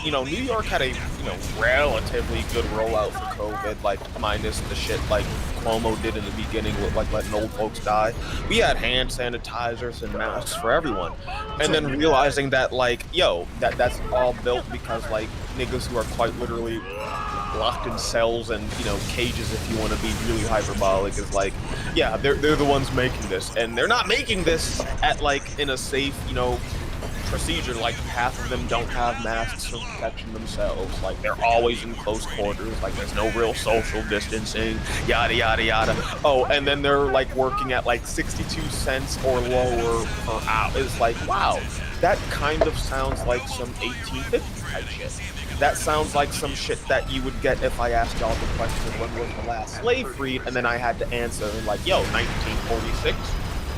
you know, New York had a, you know, relatively good rollout for COVID, like, minus the shit like Cuomo did in the beginning with, like, letting old folks die. We had hand sanitizers and masks for everyone, and then realizing that, like, yo, that's all built because, like, niggas who are quite literally locked in cells and, you know, cages, if you want to be really hyperbolic, is like, yeah, they're the ones making this, and they're not making this at, like, in a safe, you know, procedure. Like, half of them don't have masks for protection themselves. Like, they're always in close quarters. Like, there's no real social distancing, yada yada yada. Oh, and then they're, like, working at like 62 cents or lower per hour. It's like, wow, that kind of sounds like some 1850 type shit. That sounds like some shit that you would get if I asked y'all the question of when was the last slave freed, and then I had to answer like, yo, 1946.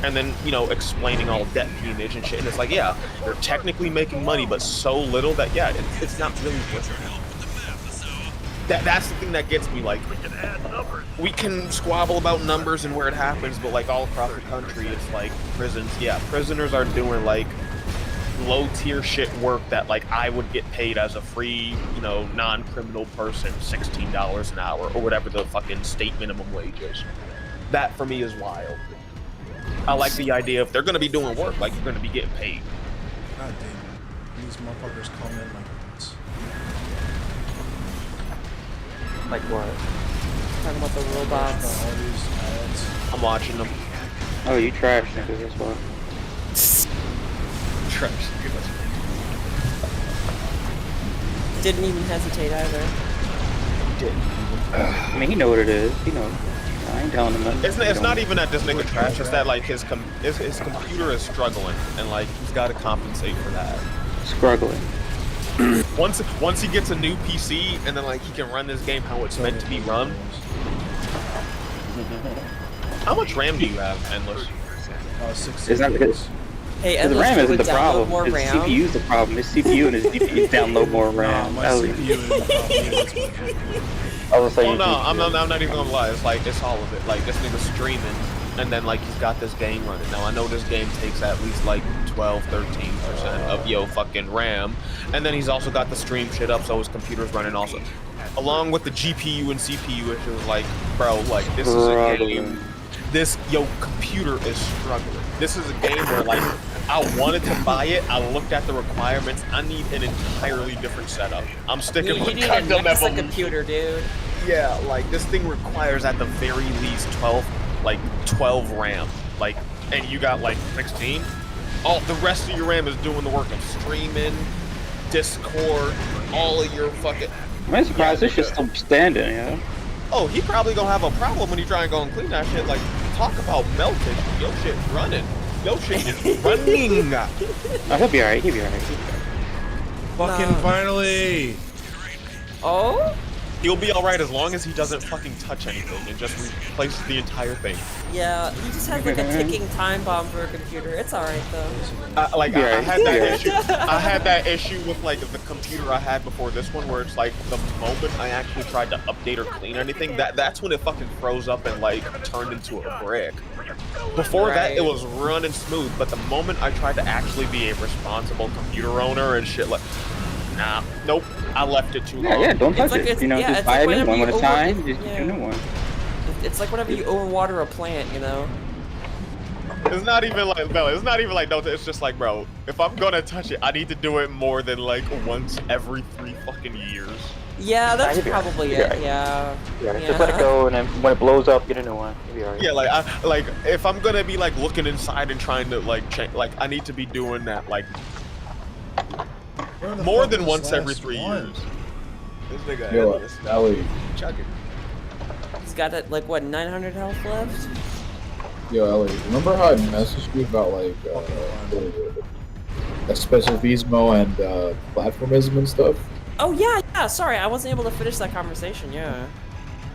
And then, you know, explaining all debt peonage and shit. And it's like, yeah, they're technically making money, but so little that, yeah, it's not really worth it. That's the thing that gets me. Like, we can squabble about numbers and where it happens, but, like, all across the country, it's like prisons. Yeah, prisoners are doing, like, low-tier shit work that, like, I would get paid as a free, you know, non-criminal person $16 an hour or whatever the fucking state minimum wage is. That, for me, is wild. I like the idea if they're going to be doing work, like, you're going to be getting paid. God damn it. These motherfuckers come in like this. Like what? Talking about the robots. All these ads. I'm watching them. Oh, you trash niggas as well. Trash. Didn't even hesitate either. I mean, he know what it is. He know. I ain't telling him nothing. It's not even that this nigga trash. It's that, like, his computer is struggling, and, like, he's got to compensate for that. Struggling. Once he gets a new PC, and then, like, he can run this game how it's meant to be run. How much RAM do you have, Endless? 60. It's not because Hey, the RAM isn't the problem. More His RAM. CPU's the problem. His CPU and his GPU download more RAM. My CPU is the problem. I was saying. Well, no, I'm not even gonna lie. It's like, it's all of it. Like, this nigga's streaming, and then, like, he's got this game running. Now, I know this game takes at least, like, 12-13% of, yo, fucking RAM. And then he's also got the stream shit up, so his computer's running also. along with the GPU and CPU issues, like, bro, like, this is a game. Yo, computer is struggling. This is a game where, like, I wanted to buy it. I looked at the requirements. I need an entirely different setup. I'm sticking You with need a Gundam Nexa Evolution. computer, dude. Yeah, like, this thing requires at the very least 12 RAM. Like, and you got, like, 16. All the rest of your RAM is doing the work of streaming, Discord, all of your fucking... I'm surprised this shit's still standing, you know? Oh, he probably gonna have a problem when you try and go and clean that shit. Like, talk about melted. Yo shit running. Yo shit is running. Oh, he'll be alright, he'll be alright. Fucking finally. Oh? He'll be alright as long as he doesn't fucking touch anything and just replaces the entire thing. Yeah, he just has like a ticking time bomb for a computer. It's alright though. I had that issue. I had that issue with like the computer I had before this one, where it's like the moment I actually tried to update or clean anything, that's when it fucking froze up and like turned into a brick. Before that, it was running smooth, but the moment I tried to actually be a responsible computer owner and shit, like, nah, nope, I left it too long. Yeah, don't touch like it. You know, yeah, just buy a like new one at a whenever you time, just get a new one. It's like whenever you overwater a plant, you know? It's not even like, Bella, it's not even like, no, it's just like, bro, if I'm gonna touch it, I need to do it more than like once every 3 fucking years. Yeah, that's probably it, yeah. Just let it go, and then when it blows up, get a new one. You'll be alright. Yeah, like if I'm gonna be like looking inside and trying to like change, like I need to be doing that like more than once every 3 years. This nigga Yo, endless. Ellie. Chugging. He's got like what, 900 health left? Yo, Ellie, remember how I messaged you about like specificismo and platformism and stuff? Oh yeah, sorry, I wasn't able to finish that conversation, yeah.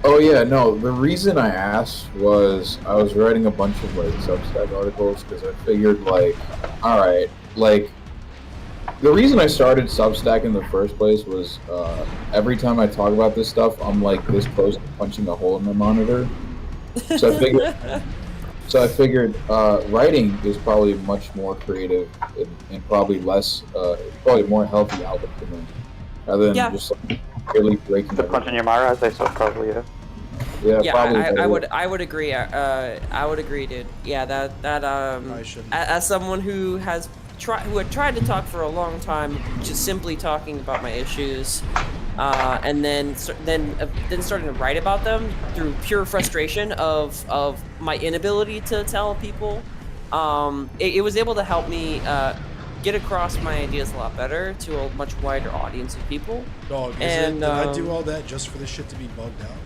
Oh yeah, no, the reason I asked was I was writing a bunch of like Substack articles because I figured like, alright, like the reason I started Substack in the first place was every time I talk about this stuff, I'm like this close to punching a hole in my monitor. So I figured writing is probably much more creative and probably less, probably more healthy outlet for me, rather than just like really breaking. The punch in your monitor, as I saw, probably, yeah. Yeah, I would agree. I would agree, dude. Yeah, as someone who had tried to talk for a long time, just simply talking about my issues, and then starting to write about them through pure frustration of my inability to tell people. It was able to help me get across my ideas a lot better to a much wider audience of people. Dog, did I do all that just for this shit to be bugged out?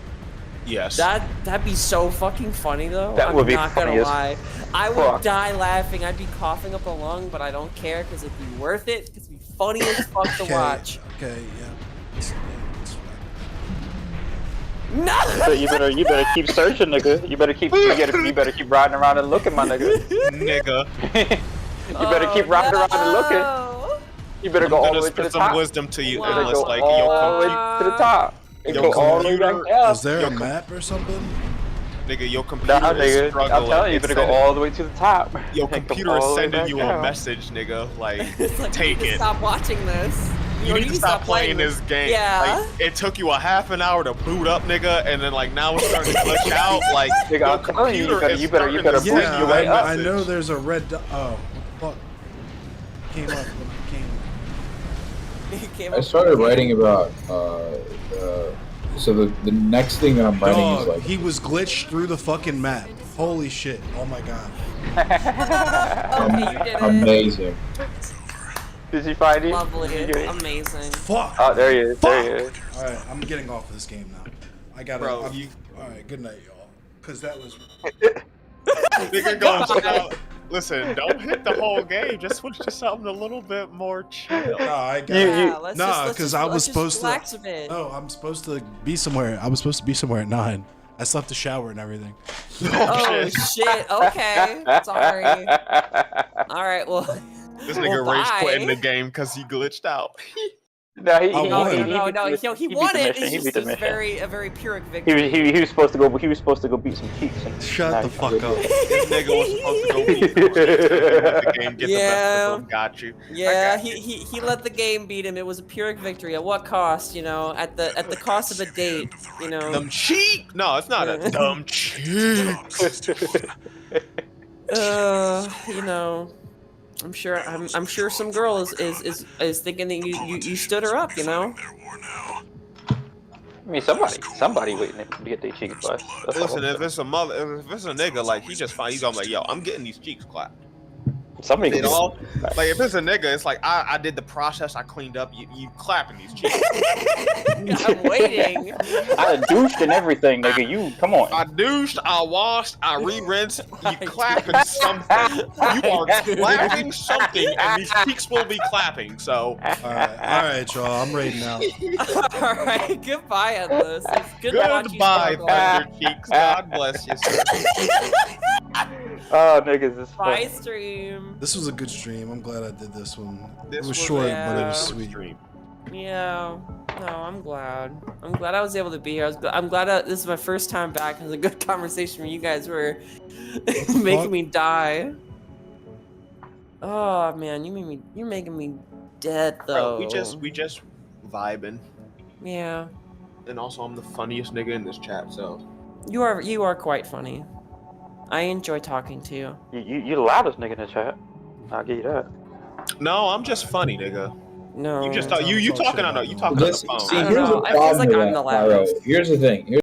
Yes. That'd be so fucking funny though. That would be not gonna funny as lie. I would fuck. die laughing. I'd be coughing up a lung, but I don't care because it'd be worth it. It'd be funny as fuck to watch. Okay, yeah. It's No. So you better keep searching, nigga. You better keep riding around and looking, my nigga. Nigga. You better keep riding around and looking. You better go all the way to the some top. wisdom to you, Wow. Endless. Like, all the way yo, to the top. And Yo, go all the way back computer- down. Is there a map or something? nigga, your computer Nah, is nigga. struggling. I'm telling you, you better go all the way to the top. Your And go computer is all the way sending back you down. a message, nigga. Like, It's like, take you need to it. stop watching this. You need to stop playing this game. Yeah. Like, it took you a half an hour to boot up, nigga, and then like now it's starting to glitch out. Like, Nigga, your I'm telling you, computer is you better starting to boot send Yeah, you a I message. know there's a red dot. Oh, fuck. Came up. I started writing about so the next thing that I'm writing is Dog, like he was glitched through the fucking map. Holy shit. Oh my god. Okay, you did it. amazing. Did you find it? Lovely. Did you get it? Amazing. Fuck. Oh, there he is. There he is. Alright, I'm getting off of this game now. I gotta. Bro, Alright, good night, y'all. Cause that was. Nigga goes out. Listen, don't hit the whole game. Just switch to something a little bit more chill. Nah, I got. Yeah, let's Nah, just- let's 'cause just- I was let's just supposed to- relax a bit. Oh, I'm supposed to be somewhere. I was supposed to be somewhere at 9. I slept the shower and everything. Oh shit. Okay. Sorry. All right. Well. This nigga Well, rage quitting bye. the game because he glitched out. No, he I won. He beat won the it. mission. He It's beat just the a mission. very pyrrhic victory. He was supposed to go. He was supposed to go beat some cheeks. And Shut nah, the he- fuck up. This nigga was supposed to go beat some cheeks, let the game get the best of him. Got you. Yeah, I got he let the game beat him. It was a pyrrhic victory. At what cost? You know, at the cost of a date. You know. Them cheek? No, it's not a dumb cheek. You know, I'm sure some girl is thinking that you stood her up. You know. I mean, somebody waiting to get their cheeks bust. That's all Listen, I'm if it's a nigga, like he just fine, he's gonna be like, yo, I'm getting these cheeks clapped. saying. Somebody Did can all, like if it's a nigga, it's like I did the process, I cleaned up, you clapping these cheeks. I'm waiting. I done douched and everything, nigga. You come on. I douched, I washed, I re-rinsed, you clapping something. You are clapping something, and these cheeks will be clapping, so. Alright, y'all. I'm raiding out. All right, goodbye, Endless. It's good to watch you Goodbye, struggle. Thunder Cheeks. God bless you, sir. Oh, niggas, this Bye, fun. stream. This was a good stream. I'm glad I did this one. This It was was short, a but it was good sweet. Stream. Yeah. No, I'm glad. I'm glad I was able to be here. I'm glad this is my first time back. It was a good conversation where you guys were making me die. Oh man, you're making me dead though. Bro, we just vibing, Yeah. and also I'm the funniest nigga in this chat, so. You are quite funny. I enjoy talking to you. You the loudest nigga in the chat. I'll give you that. No, I'm just funny, nigga. No. You just Talk you shit talking on about you me. talking on the This, phone. see, I don't here's know, the it feels problem like with I'm that, the Pyro. loudest. Here's the thing.